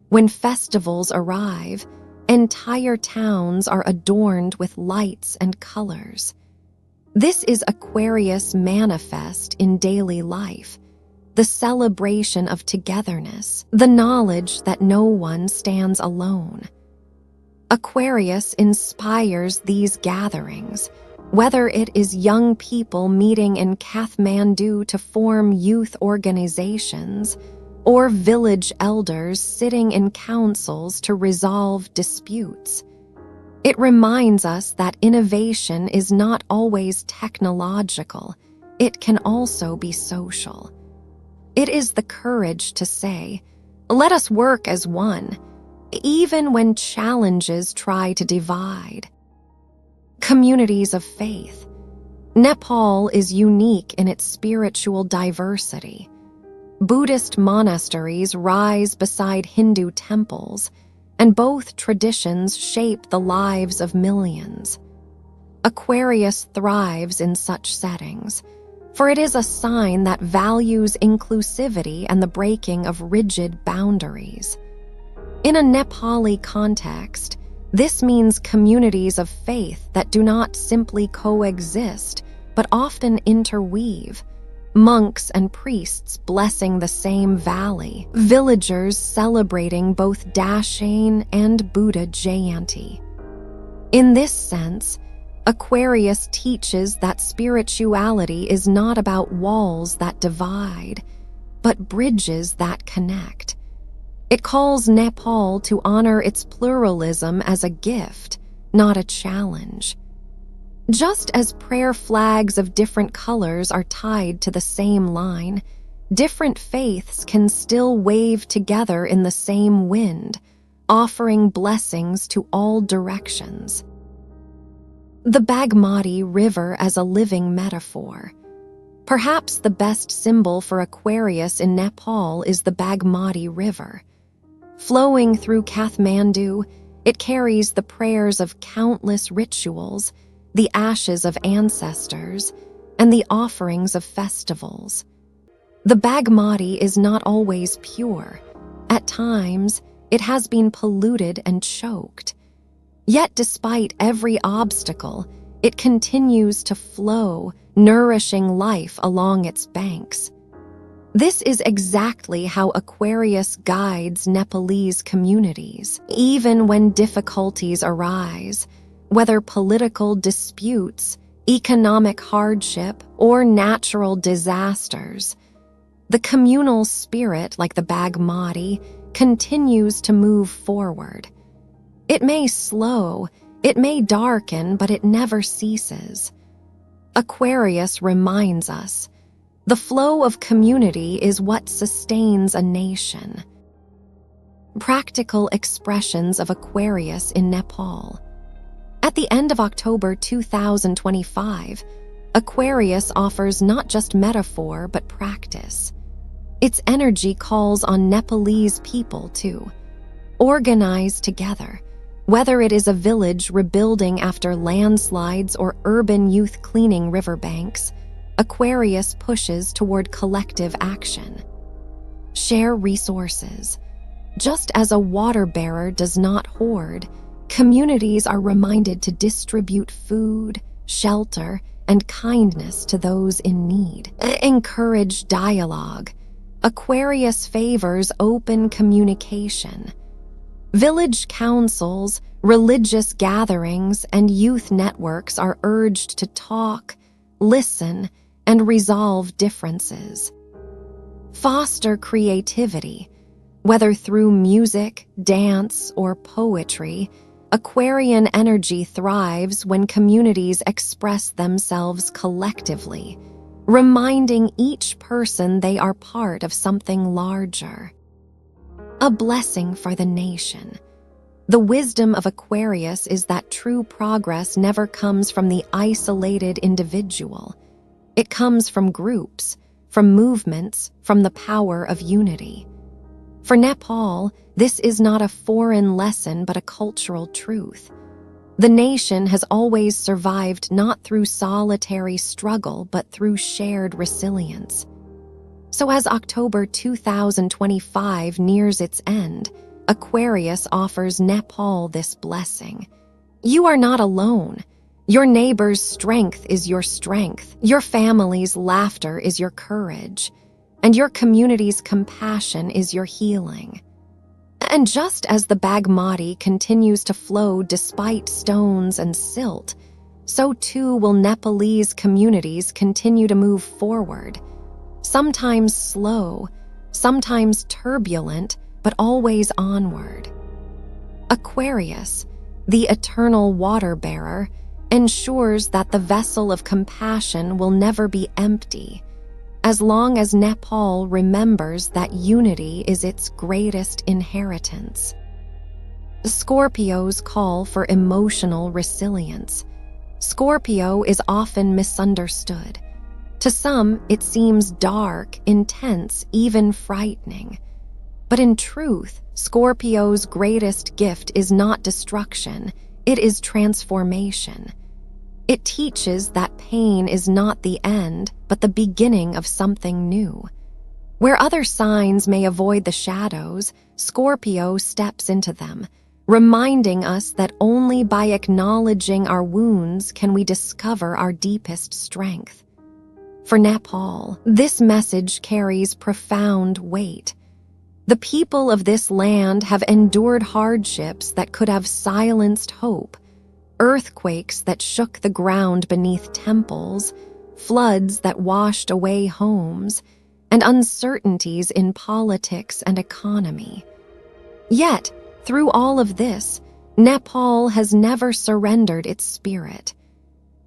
When festivals arrive, entire towns are adorned with lights and colors. This is Aquarius manifest in daily life, the celebration of togetherness, the knowledge that no one stands alone. Aquarius inspires these gatherings, whether it is young people meeting in Kathmandu to form youth organizations, or village elders sitting in councils to resolve disputes. It reminds us that innovation is not always technological, it can also be social. It is the courage to say, "Let us work as one," even when challenges try to divide. Communities of faith. Nepal is unique in its spiritual diversity. Buddhist monasteries rise beside Hindu temples, and both traditions shape the lives of millions. Aquarius thrives in such settings, for it is a sign that values inclusivity and the breaking of rigid boundaries. In a Nepali context, this means communities of faith that do not simply coexist, but often interweave. Monks and priests blessing the same valley, villagers celebrating both Dashain and Buddha Jayanti. In this sense, Aquarius teaches that spirituality is not about walls that divide, but bridges that connect. It calls Nepal to honor its pluralism as a gift, not a challenge. Just as prayer flags of different colors are tied to the same line, different faiths can still wave together in the same wind, offering blessings to all directions. The Bagmati River as a living metaphor. Perhaps the best symbol for Aquarius in Nepal is the Bagmati River. Flowing through Kathmandu, it carries the prayers of countless rituals, the ashes of ancestors, and the offerings of festivals. The Bagmati is not always pure. At times, it has been polluted and choked. Yet despite every obstacle, it continues to flow, nourishing life along its banks. This is exactly how Aquarius guides Nepalese communities. Even when difficulties arise, whether political disputes, economic hardship, or natural disasters, the communal spirit, like the Bagmati, continues to move forward. It may slow, it may darken, but it never ceases. Aquarius reminds us, the flow of community is what sustains a nation. Practical expressions of Aquarius in Nepal. At the end of October 2025, Aquarius offers not just metaphor but practice. Its energy calls on Nepalese people to organize together, whether it is a village rebuilding after landslides or urban youth cleaning riverbanks. Aquarius pushes toward collective action. Share resources. Just as a water bearer does not hoard, communities are reminded to distribute food, shelter, and kindness to those in need. Encourage dialogue. Aquarius favors open communication. Village councils, religious gatherings, and youth networks are urged to talk, listen, and resolve differences. Foster creativity. Whether through music, dance, or poetry, Aquarian energy thrives when communities express themselves collectively, reminding each person they are part of something larger. A blessing for the nation. The wisdom of Aquarius is that true progress never comes from the isolated individual. It comes from groups, from movements, from the power of unity. For Nepal, this is not a foreign lesson but a cultural truth. The nation has always survived not through solitary struggle but through shared resilience. So as October 2025 nears its end, Aquarius offers Nepal this blessing. You are not alone. Your neighbor's strength is your strength. Your family's laughter is your courage. And your community's compassion is your healing. And just as the Bagmati continues to flow despite stones and silt, so too will Nepalese communities continue to move forward. Sometimes slow, sometimes turbulent, but always onward. Aquarius, the eternal water bearer, ensures that the vessel of compassion will never be empty, as long as Nepal remembers that unity is its greatest inheritance. Scorpio's call for emotional resilience. Scorpio is often misunderstood. To some, it seems dark, intense, even frightening. But in truth, Scorpio's greatest gift is not destruction, it is transformation. It teaches that pain is not the end, but the beginning of something new. Where other signs may avoid the shadows, Scorpio steps into them, reminding us that only by acknowledging our wounds can we discover our deepest strength. For Nepal, this message carries profound weight. The people of this land have endured hardships that could have silenced hope, earthquakes that shook the ground beneath temples, floods that washed away homes, and uncertainties in politics and economy. Yet, through all of this, Nepal has never surrendered its spirit.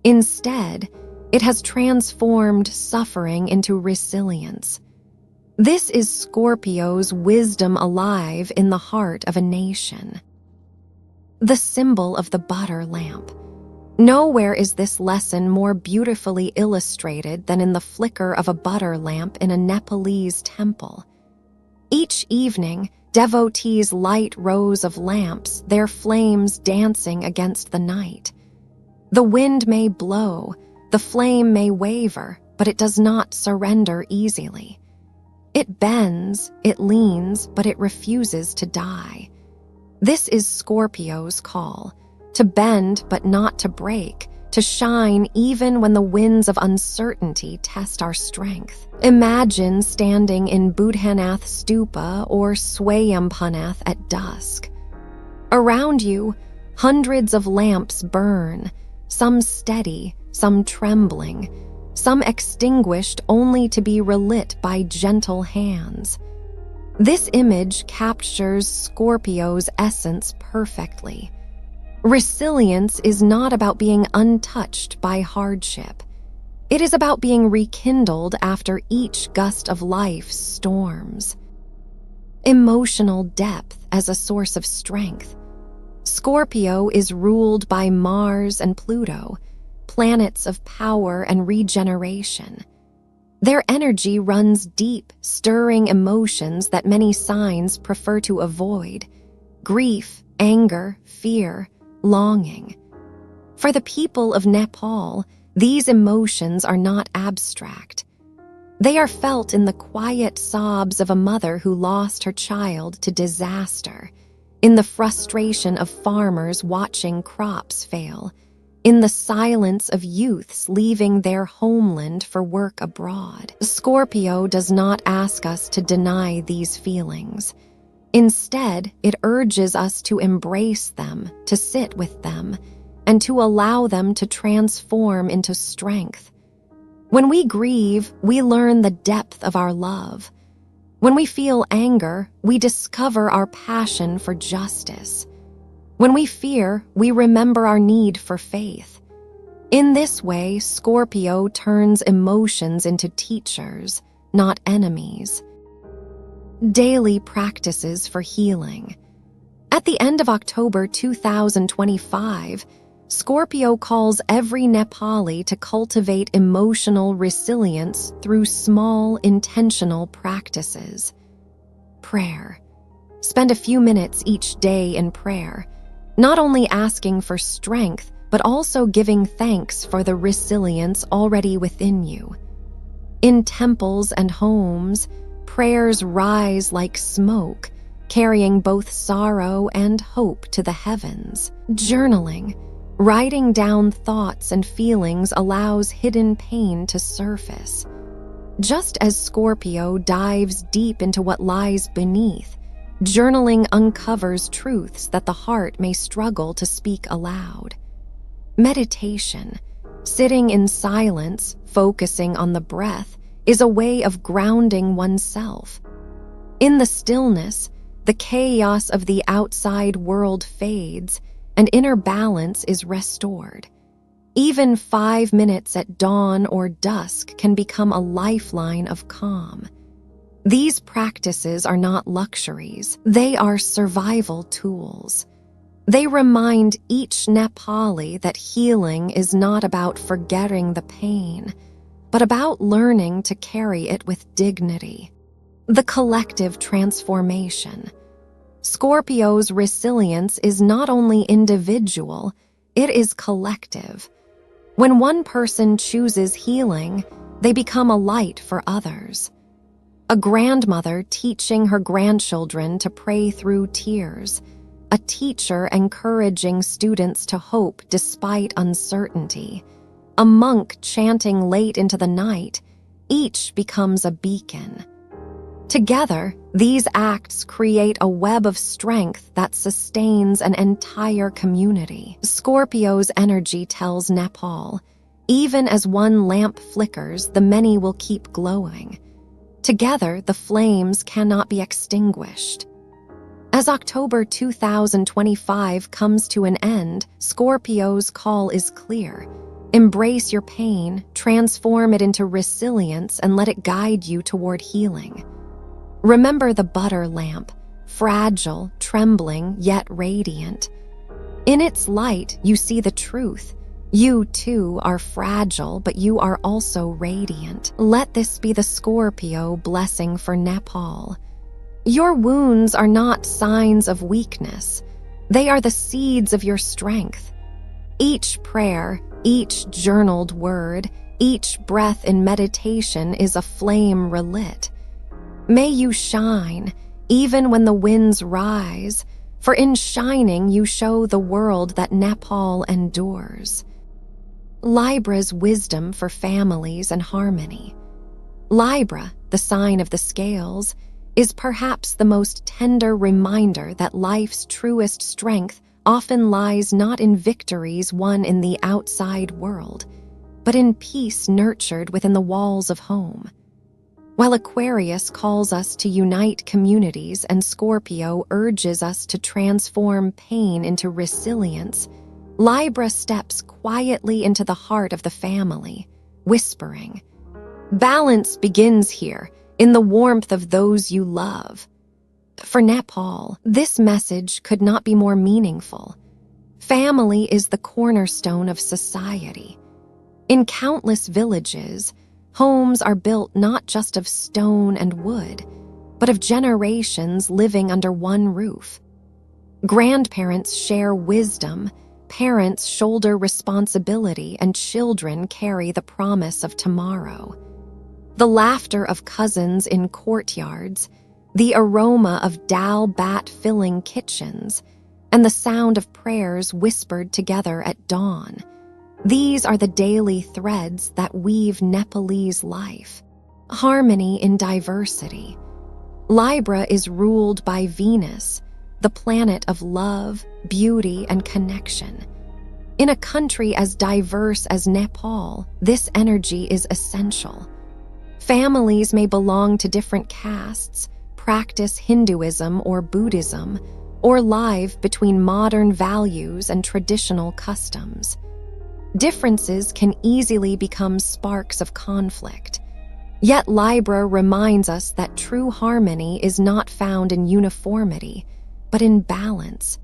Instead, it has transformed suffering into resilience. This is Scorpio's wisdom alive in the heart of a nation. The symbol of the butter lamp. Nowhere is this lesson more beautifully illustrated than in the flicker of a butter lamp in a Nepalese temple. Each evening, devotees light rows of lamps, their flames dancing against the night. The wind may blow, the flame may waver, but it does not surrender easily. It bends, it leans, but it refuses to die. This is Scorpio's call, to bend but not to break, to shine even when the winds of uncertainty test our strength. Imagine standing in Budhanath Stupa or Swayambhunath at dusk. Around you, hundreds of lamps burn, some steady, some trembling, some extinguished only to be relit by gentle hands. This image captures Scorpio's essence perfectly. Resilience is not about being untouched by hardship. It is about being rekindled after each gust of life's storms. Emotional depth as a source of strength. Scorpio is ruled by Mars and Pluto, planets of power and regeneration. Their energy runs deep, stirring emotions that many signs prefer to avoid: grief, anger, fear, longing. For the people of Nepal, these emotions are not abstract. They are felt in the quiet sobs of a mother who lost her child to disaster, in the frustration of farmers watching crops fail, in the silence of youths leaving their homeland for work abroad. Scorpio does not ask us to deny these feelings. Instead, it urges us to embrace them, to sit with them, and to allow them to transform into strength. When we grieve, we learn the depth of our love. When we feel anger, we discover our passion for justice. When we fear, we remember our need for faith. In this way, Scorpio turns emotions into teachers, not enemies. Daily practices for healing. At the end of October 2025, Scorpio calls every Nepali to cultivate emotional resilience through small, intentional practices. Prayer. Spend a few minutes each day in prayer, not only asking for strength, but also giving thanks for the resilience already within you. In temples and homes, prayers rise like smoke, carrying both sorrow and hope to the heavens. Journaling. Writing down thoughts and feelings allows hidden pain to surface. Just as Scorpio dives deep into what lies beneath, journaling uncovers truths that the heart may struggle to speak aloud. Meditation, sitting in silence, focusing on the breath, is a way of grounding oneself. In the stillness, the chaos of the outside world fades, and inner balance is restored. Even 5 minutes at dawn or dusk can become a lifeline of calm. These practices are not luxuries, they are survival tools. They remind each Nepali that healing is not about forgetting the pain, but about learning to carry it with dignity. The collective transformation. Scorpio's resilience is not only individual, it is collective. When one person chooses healing, they become a light for others. A grandmother teaching her grandchildren to pray through tears, a teacher encouraging students to hope despite uncertainty, a monk chanting late into the night, each becomes a beacon. Together, these acts create a web of strength that sustains an entire community. Scorpio's energy tells Nepal, even as one lamp flickers, the many will keep glowing. Together, the flames cannot be extinguished. As October 2025 comes to an end, Scorpio's call is clear. Embrace your pain, transform it into resilience, and let it guide you toward healing. Remember the butter lamp, fragile, trembling, yet radiant. In its light, you see the truth. You, too, are fragile, but you are also radiant. Let this be the Scorpio blessing for Nepal. Your wounds are not signs of weakness. They are the seeds of your strength. Each prayer, each journaled word, each breath in meditation is a flame relit. May you shine, even when the winds rise, for in shining you show the world that Nepal endures. Libra's wisdom for families and harmony. Libra, the sign of the scales, is perhaps the most tender reminder that life's truest strength often lies not in victories won in the outside world, but in peace nurtured within the walls of home. While Aquarius calls us to unite communities and Scorpio urges us to transform pain into resilience, Libra steps quietly into the heart of the family, whispering, "Balance begins here, in the warmth of those you love." For Nepal, this message could not be more meaningful. Family is the cornerstone of society. In countless villages, homes are built not just of stone and wood, but of generations living under one roof. Grandparents share wisdom, parents shoulder responsibility, and children carry the promise of tomorrow. The laughter of cousins in courtyards, the aroma of dal bat filling kitchens, and the sound of prayers whispered together at dawn. These are the daily threads that weave Nepalese life. Harmony in diversity. Libra is ruled by Venus, the planet of love, beauty, and connection. In a country as diverse as Nepal, this energy is essential. Families may belong to different castes, practice Hinduism or Buddhism, or live between modern values and traditional customs. Differences can easily become sparks of conflict. Yet Libra reminds us that true harmony is not found in uniformity, but in balance.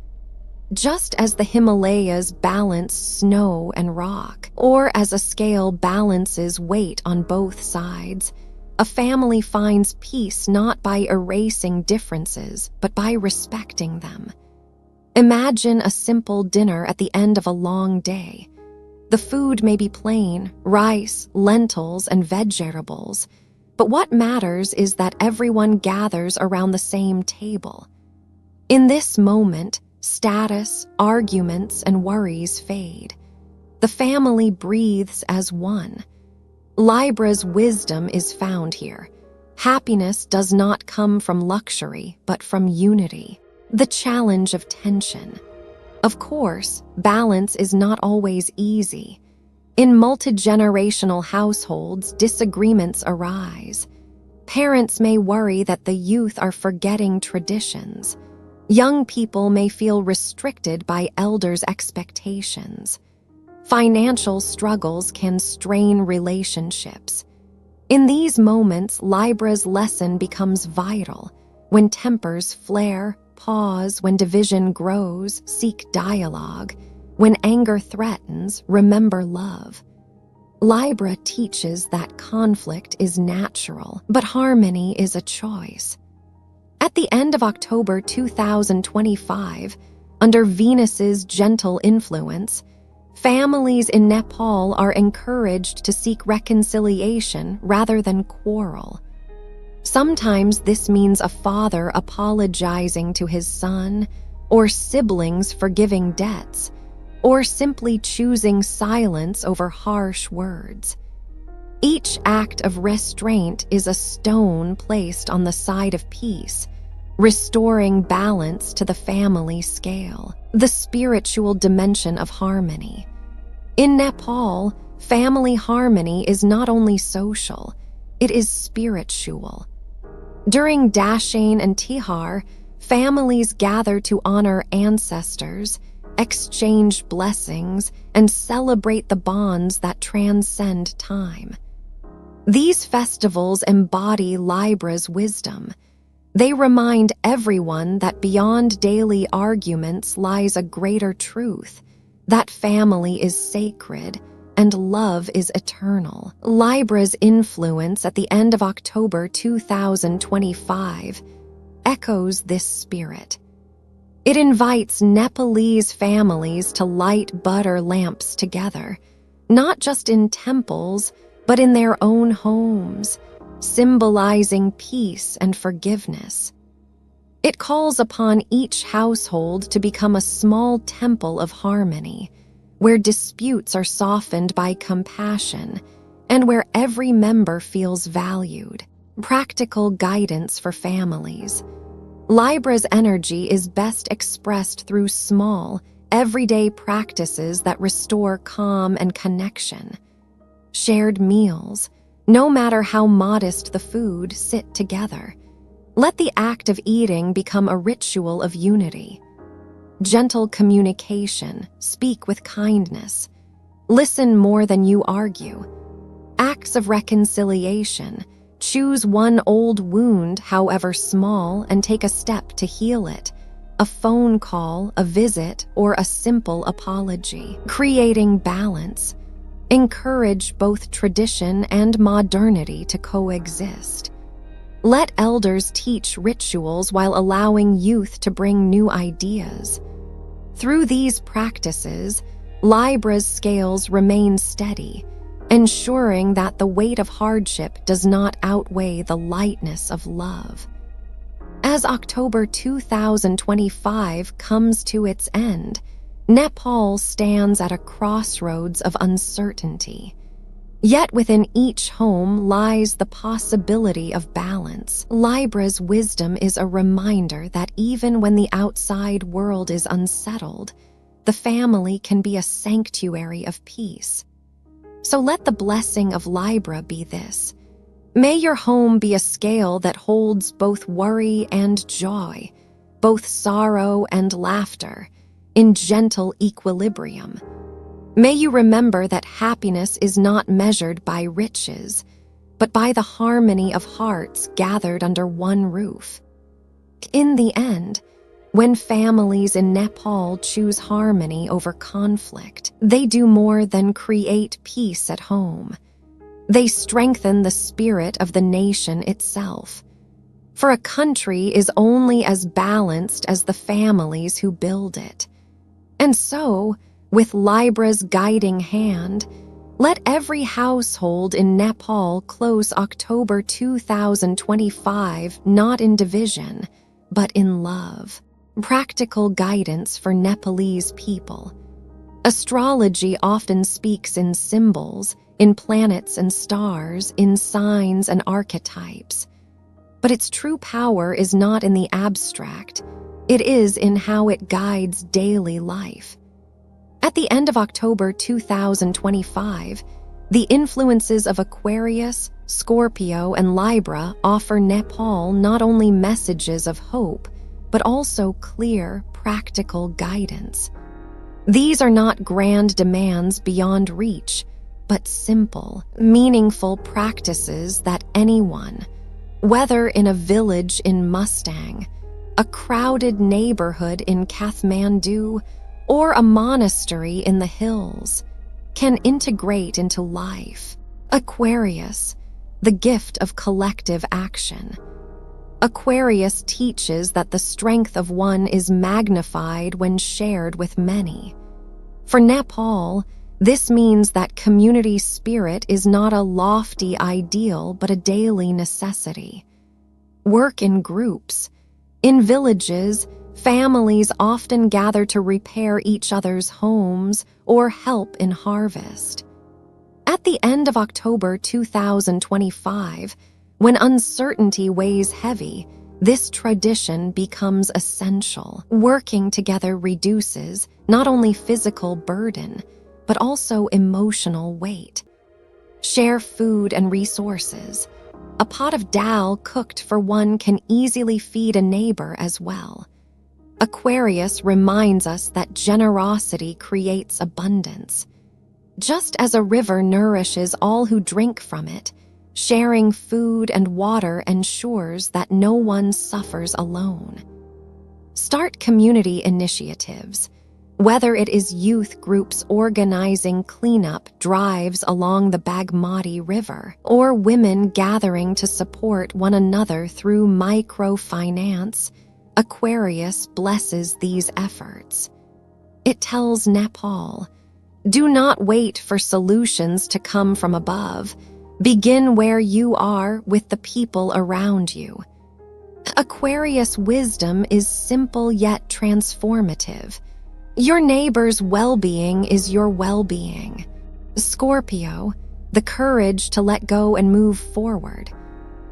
Just as the Himalayas balance snow and rock, or as a scale balances weight on both sides, a family finds peace not by erasing differences, but by respecting them. Imagine a simple dinner at the end of a long day. The food may be plain, rice, lentils, and vegetables, but what matters is that everyone gathers around the same table. In this moment, status, arguments, and worries fade. The family breathes as one. Libra's wisdom is found here. Happiness does not come from luxury, but from unity. The challenge of tension. Of course, balance is not always easy. In multi-generational households, disagreements arise. Parents may worry that the youth are forgetting traditions. Young people may feel restricted by elders' expectations. Financial struggles can strain relationships. In these moments, Libra's lesson becomes vital. When tempers flare, pause. When division grows, seek dialogue. When anger threatens, remember love. Libra teaches that conflict is natural, but harmony is a choice. At the end of October 2025, under Venus's gentle influence, families in Nepal are encouraged to seek reconciliation rather than quarrel. Sometimes this means a father apologizing to his son, or siblings forgiving debts, or simply choosing silence over harsh words. Each act of restraint is a stone placed on the side of peace, restoring balance to the family scale, the spiritual dimension of harmony. In Nepal, family harmony is not only social, it is spiritual. During Dashain and Tihar, Families gather to honor ancestors, exchange blessings, and celebrate the bonds that transcend time. These festivals embody Libra's wisdom. They remind everyone that beyond daily arguments lies a greater truth, that family is sacred and love is eternal. Libra's influence at the end of October 2025 echoes this spirit. It invites Nepalese families to light butter lamps together, not just in temples, but in their own homes, symbolizing peace and forgiveness. It calls upon each household to become a small temple of harmony, where disputes are softened by compassion and where every member feels valued. Practical guidance for families. Libra's energy is best expressed through small, everyday practices that restore calm and connection. Shared meals, no matter how modest the food, sit together. Let the act of eating become a ritual of unity. Gentle communication, speak with kindness. Listen more than you argue. Acts of reconciliation, choose one old wound, however small, and take a step to heal it. A phone call, a visit, or a simple apology. Creating balance. Encourage both tradition and modernity to coexist. Let elders teach rituals while allowing youth to bring new ideas. Through these practices, Libra's scales remain steady, ensuring that the weight of hardship does not outweigh the lightness of love. As October 2025 comes to its end, Nepal stands at a crossroads of uncertainty. Yet within each home lies the possibility of balance. Libra's wisdom is a reminder that even when the outside world is unsettled, the family can be a sanctuary of peace. So let the blessing of Libra be this. May your home be a scale that holds both worry and joy, both sorrow and laughter, in gentle equilibrium. May you remember that happiness is not measured by riches, but by the harmony of hearts gathered under one roof. In the end, when families in Nepal choose harmony over conflict, they do more than create peace at home. They strengthen the spirit of the nation itself. For a country is only as balanced as the families who build it. And so, with Libra's guiding hand, let every household in Nepal close October 2025 not in division, but in love. Practical guidance for Nepalese people. Astrology often speaks in symbols, in planets and stars, in signs and archetypes. But its true power is not in the abstract. It is in how it guides daily life. At the end of October 2025, the influences of Aquarius, Scorpio, and Libra offer Nepal not only messages of hope, but also clear, practical guidance. These are not grand demands beyond reach, but simple, meaningful practices that anyone, whether in a village in Mustang, a crowded neighborhood in Kathmandu, or a monastery in the hills, can integrate into life. Aquarius, the gift of collective action. Aquarius teaches that the strength of one is magnified when shared with many. For Nepal, this means that community spirit is not a lofty ideal but a daily necessity. Work in groups. In villages, families often gather to repair each other's homes or help in harvest. At the end of October 2025, when uncertainty weighs heavy, this tradition becomes essential. Working together reduces not only physical burden, but also emotional weight. Share food and resources. A pot of dal cooked for one can easily feed a neighbor as well. Aquarius reminds us that generosity creates abundance. Just as a river nourishes all who drink from it, sharing food and water ensures that no one suffers alone. Start community initiatives, whether it is youth groups organizing cleanup drives along the Bagmati River or women gathering to support one another through microfinance. Aquarius blesses these efforts. It tells Nepal, "Do not wait for solutions to come from above. Begin where you are with the people around you." Aquarius wisdom is simple yet transformative. Your neighbor's well-being is your well-being. Scorpio, the courage to let go and move forward.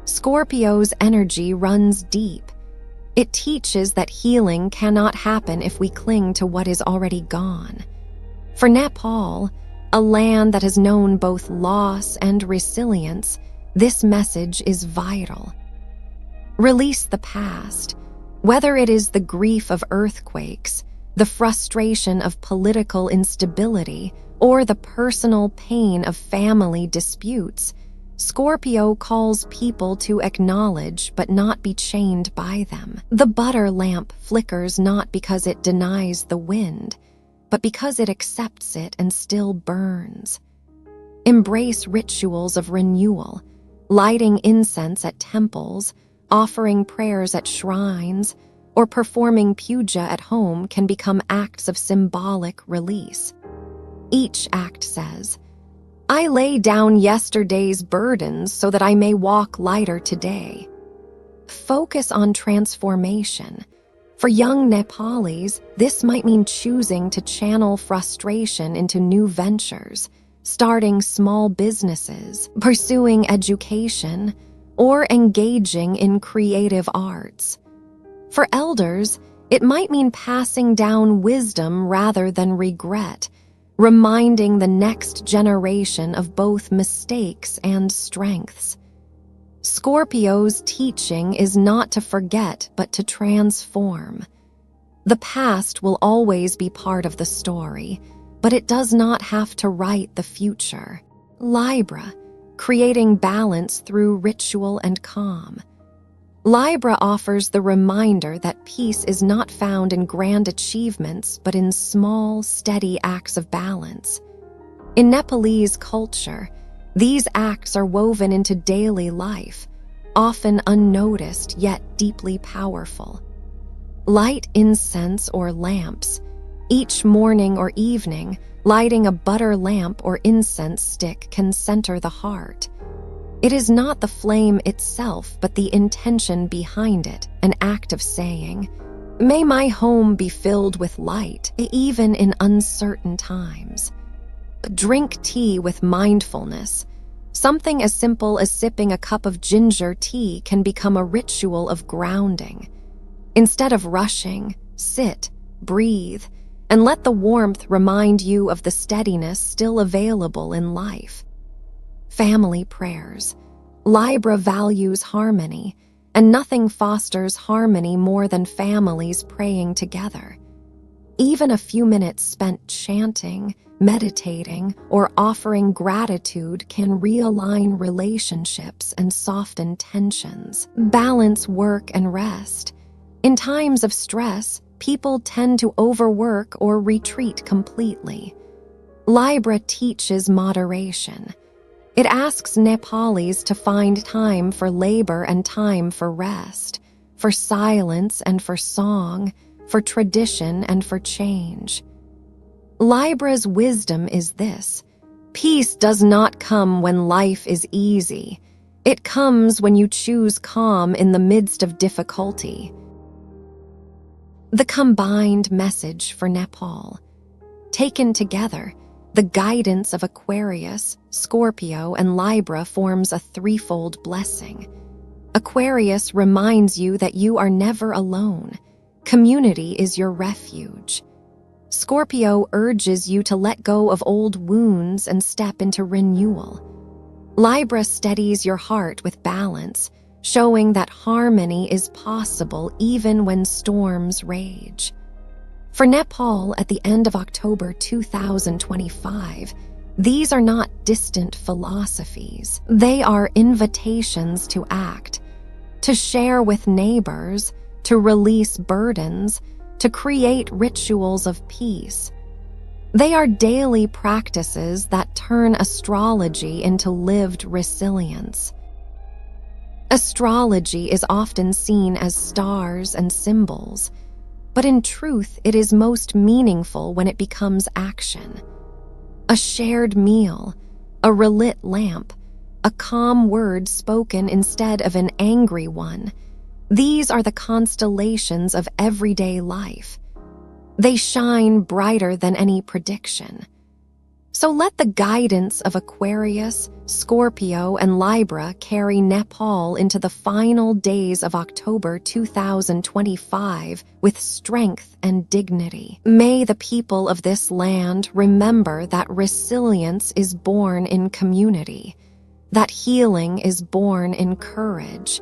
Scorpio's energy runs deep. It teaches that healing cannot happen if we cling to what is already gone. For Nepal, a land that has known both loss and resilience, this message is vital. Release the past, whether it is the grief of earthquakes, the frustration of political instability, or the personal pain of family disputes. Scorpio calls people to acknowledge but not be chained by them. The butter lamp flickers not because it denies the wind, but because it accepts it and still burns. Embrace rituals of renewal, lighting incense at temples, offering prayers at shrines, or performing puja at home can become acts of symbolic release. Each act says, "I lay down yesterday's burdens so that I may walk lighter today." Focus on transformation. For young Nepalis, this might mean choosing to channel frustration into new ventures, starting small businesses, pursuing education, or engaging in creative arts. For elders, it might mean passing down wisdom rather than regret, reminding the next generation of both mistakes and strengths. Scorpio's teaching is not to forget but to transform. The past will always be part of the story, but it does not have to write the future. Libra, creating balance through ritual and calm. Libra offers the reminder that peace is not found in grand achievements but in small, steady acts of balance. In Nepalese culture, these acts are woven into daily life, often unnoticed yet deeply powerful. Light incense or lamps. Each morning or evening, lighting a butter lamp or incense stick can center the heart. It is not the flame itself, but the intention behind it, an act of saying, "May my home be filled with light, even in uncertain times." Drink tea with mindfulness. Something as simple as sipping a cup of ginger tea can become a ritual of grounding. Instead of rushing, sit, breathe, and let the warmth remind you of the steadiness still available in life. Family prayers. Libra values harmony, and nothing fosters harmony more than families praying together. Even a few minutes spent chanting, meditating, or offering gratitude can realign relationships and soften tensions. Balance work and rest. In times of stress, people tend to overwork or retreat completely. Libra teaches moderation. It asks Nepalis to find time for labor and time for rest, for silence and for song, for tradition and for change. Libra's wisdom is this: peace does not come when life is easy. It comes when you choose calm in the midst of difficulty. The combined message for Nepal. Taken together, the guidance of Aquarius, Scorpio, and Libra forms a threefold blessing. Aquarius reminds you that you are never alone. Community is your refuge. Scorpio urges you to let go of old wounds and step into renewal. Libra steadies your heart with balance, showing that harmony is possible even when storms rage. For Nepal, at the end of October 2025, these are not distant philosophies. They are invitations to act, to share with neighbors, to release burdens, to create rituals of peace. They are daily practices that turn astrology into lived resilience. Astrology is often seen as stars and symbols, but in truth, it is most meaningful when it becomes action. A shared meal, a relit lamp, a calm word spoken instead of an angry one. These are the constellations of everyday life. They shine brighter than any prediction. So let the guidance of Aquarius, Scorpio, and Libra carry Nepal into the final days of October 2025 with strength and dignity. May the people of this land remember that resilience is born in community, that healing is born in courage,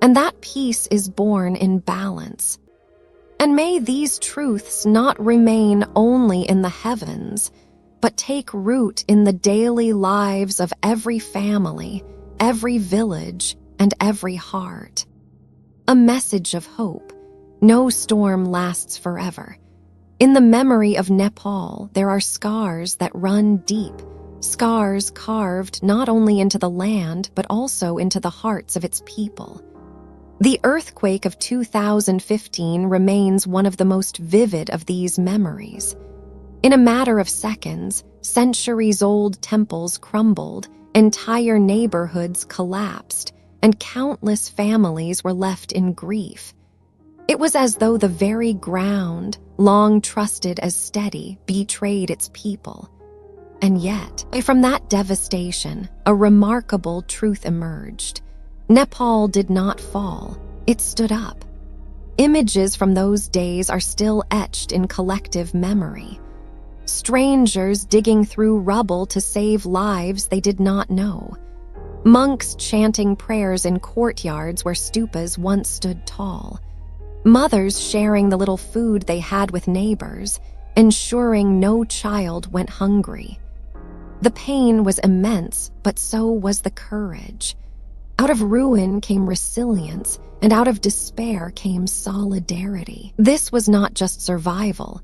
and that peace is born in balance. And may these truths not remain only in the heavens, but take root in the daily lives of every family, every village, and every heart. A message of hope. No storm lasts forever. In the memory of Nepal, there are scars that run deep, scars carved not only into the land, but also into the hearts of its people. The earthquake of 2015 remains one of the most vivid of these memories. In a matter of seconds, centuries-old temples crumbled, entire neighborhoods collapsed, and countless families were left in grief. It was as though the very ground, long trusted as steady, betrayed its people. And yet, from that devastation, a remarkable truth emerged. Nepal did not fall, it stood up. Images from those days are still etched in collective memory. Strangers digging through rubble to save lives they did not know. Monks chanting prayers in courtyards where stupas once stood tall. Mothers sharing the little food they had with neighbors, ensuring no child went hungry. The pain was immense, but so was the courage. Out of ruin came resilience, and out of despair came solidarity. This was not just survival.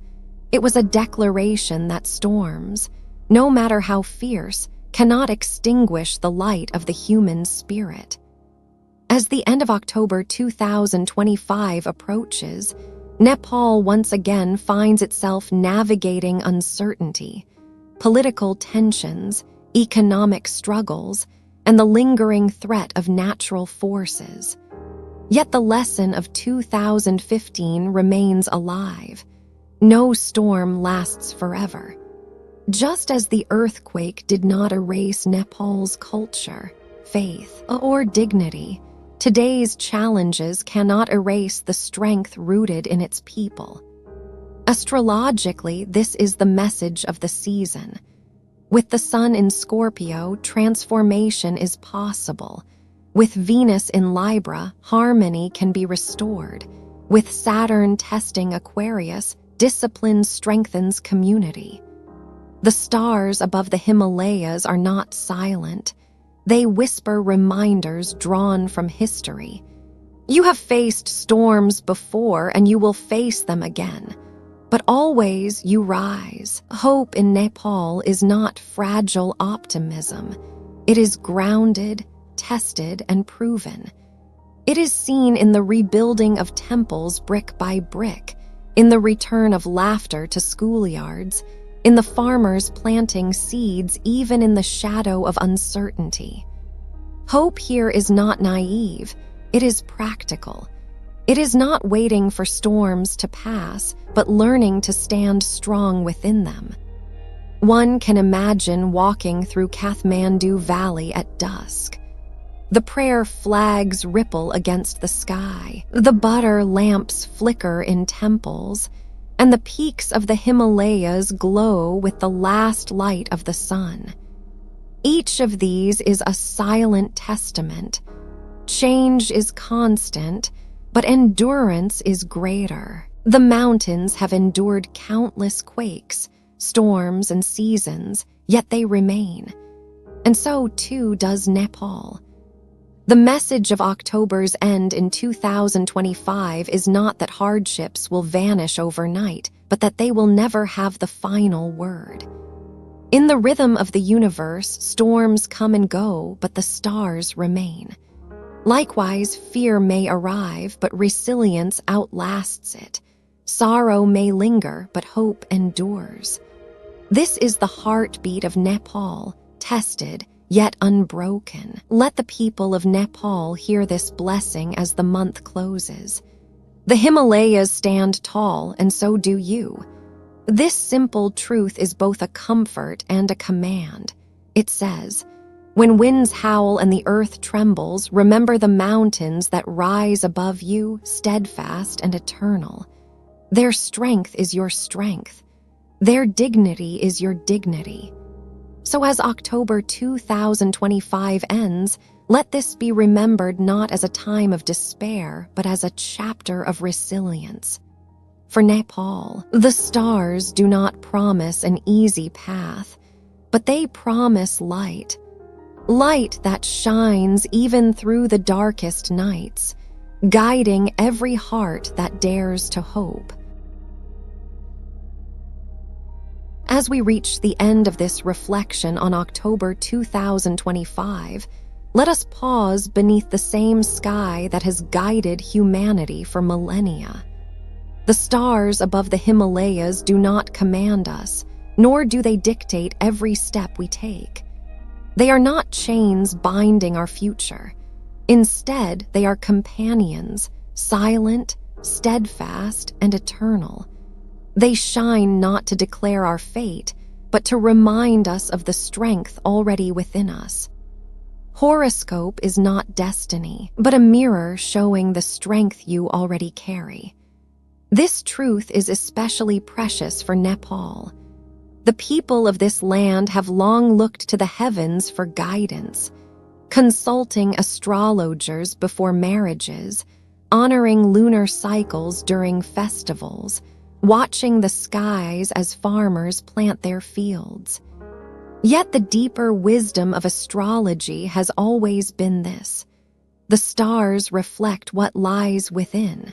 It was a declaration that storms, no matter how fierce, cannot extinguish the light of the human spirit. As the end of October 2025 approaches, Nepal once again finds itself navigating uncertainty, political tensions, economic struggles, and the lingering threat of natural forces. Yet the lesson of 2015 remains alive. No storm lasts forever. Just as the earthquake did not erase Nepal's culture, faith, or dignity, today's challenges cannot erase the strength rooted in its people. Astrologically, this is the message of the season. With the sun in Scorpio, transformation is possible. With Venus in Libra, harmony can be restored. With Saturn testing Aquarius, discipline strengthens community. The stars above the Himalayas are not silent. They whisper reminders drawn from history. You have faced storms before, and you will face them again. But always you rise. Hope in Nepal is not fragile optimism. It is grounded, tested, and proven. It is seen in the rebuilding of temples brick by brick, in the return of laughter to schoolyards, in the farmers planting seeds even in the shadow of uncertainty. Hope here is not naive, it is practical. It is not waiting for storms to pass, but learning to stand strong within them. One can imagine walking through Kathmandu Valley at dusk. The prayer flags ripple against the sky, the butter lamps flicker in temples, and the peaks of the Himalayas glow with the last light of the sun. Each of these is a silent testament. Change is constant, but endurance is greater. The mountains have endured countless quakes, storms, and seasons, yet they remain. And so, too, does Nepal. The message of October's end in 2025 is not that hardships will vanish overnight, but that they will never have the final word. In the rhythm of the universe, storms come and go, but the stars remain. Likewise, fear may arrive, but resilience outlasts it. Sorrow may linger, but hope endures. This is the heartbeat of Nepal, tested, yet unbroken. Let the people of Nepal hear this blessing as the month closes. The Himalayas stand tall, and so do you. This simple truth is both a comfort and a command. It says, "When winds howl and the earth trembles, remember the mountains that rise above you, steadfast and eternal. Their strength is your strength. Their dignity is your dignity." So as October 2025 ends, let this be remembered not as a time of despair, but as a chapter of resilience. For Nepal, the stars do not promise an easy path, but they promise light. Light that shines even through the darkest nights, guiding every heart that dares to hope. As we reach the end of this reflection on October 2025, let us pause beneath the same sky that has guided humanity for millennia. The stars above the Himalayas do not command us, nor do they dictate every step we take. They are not chains binding our future. Instead, they are companions, silent, steadfast, and eternal. They shine not to declare our fate, but to remind us of the strength already within us. Horoscope is not destiny, but a mirror showing the strength you already carry. This truth is especially precious for Nepal. The people of this land have long looked to the heavens for guidance, consulting astrologers before marriages, honoring lunar cycles during festivals, watching the skies as farmers plant their fields. Yet the deeper wisdom of astrology has always been this: the stars reflect what lies within.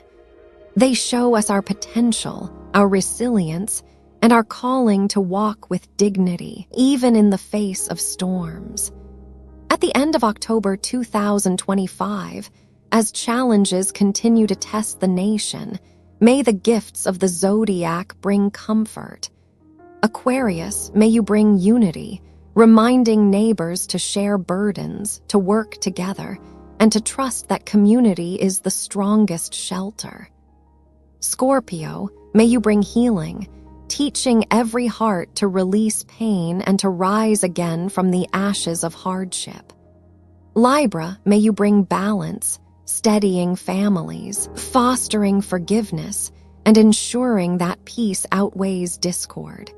They show us our potential, our resilience, and our calling to walk with dignity, even in the face of storms. At the end of October 2025, as challenges continue to test the nation, may the gifts of the zodiac bring comfort. Aquarius, may you bring unity, reminding neighbors to share burdens, to work together, and to trust that community is the strongest shelter. Scorpio, may you bring healing, teaching every heart to release pain and to rise again from the ashes of hardship. Libra, may you bring balance, steadying families, fostering forgiveness, and ensuring that peace outweighs discord.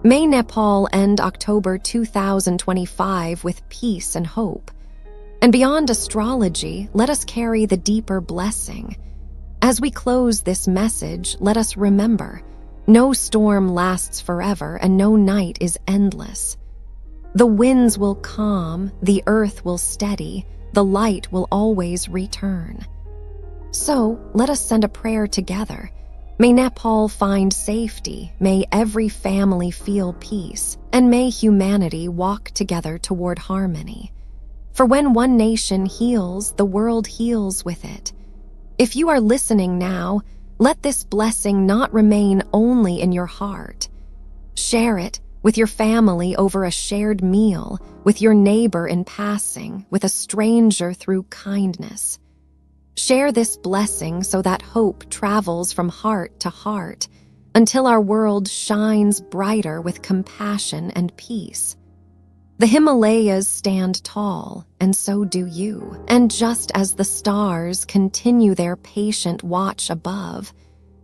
May Nepal end October 2025 with peace and hope. And beyond astrology, let us carry the deeper blessing. As we close this message, let us remember, no storm lasts forever and no night is endless. The winds will calm, the earth will steady, the light will always return. So, let us send a prayer together. May Nepal find safety, may every family feel peace, and may humanity walk together toward harmony. For when one nation heals, the world heals with it. If you are listening now, let this blessing not remain only in your heart. Share it with your family over a shared meal, with your neighbor in passing, with a stranger through kindness. Share this blessing so that hope travels from heart to heart until our world shines brighter with compassion and peace. The Himalayas stand tall, and so do you. And just as the stars continue their patient watch above,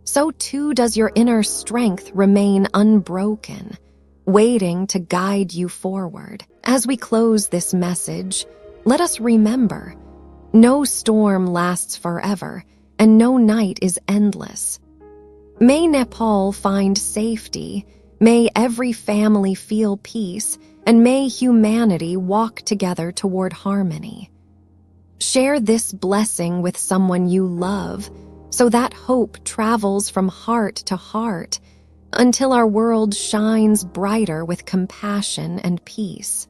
so too does your inner strength remain unbroken. waiting to guide you forward. As we close this message, let us remember, no storm lasts forever, and no night is endless. May Nepal find safety, may every family feel peace, and may humanity walk together toward harmony. Share this blessing with someone you love, so that hope travels from heart to heart until our world shines brighter with compassion and peace.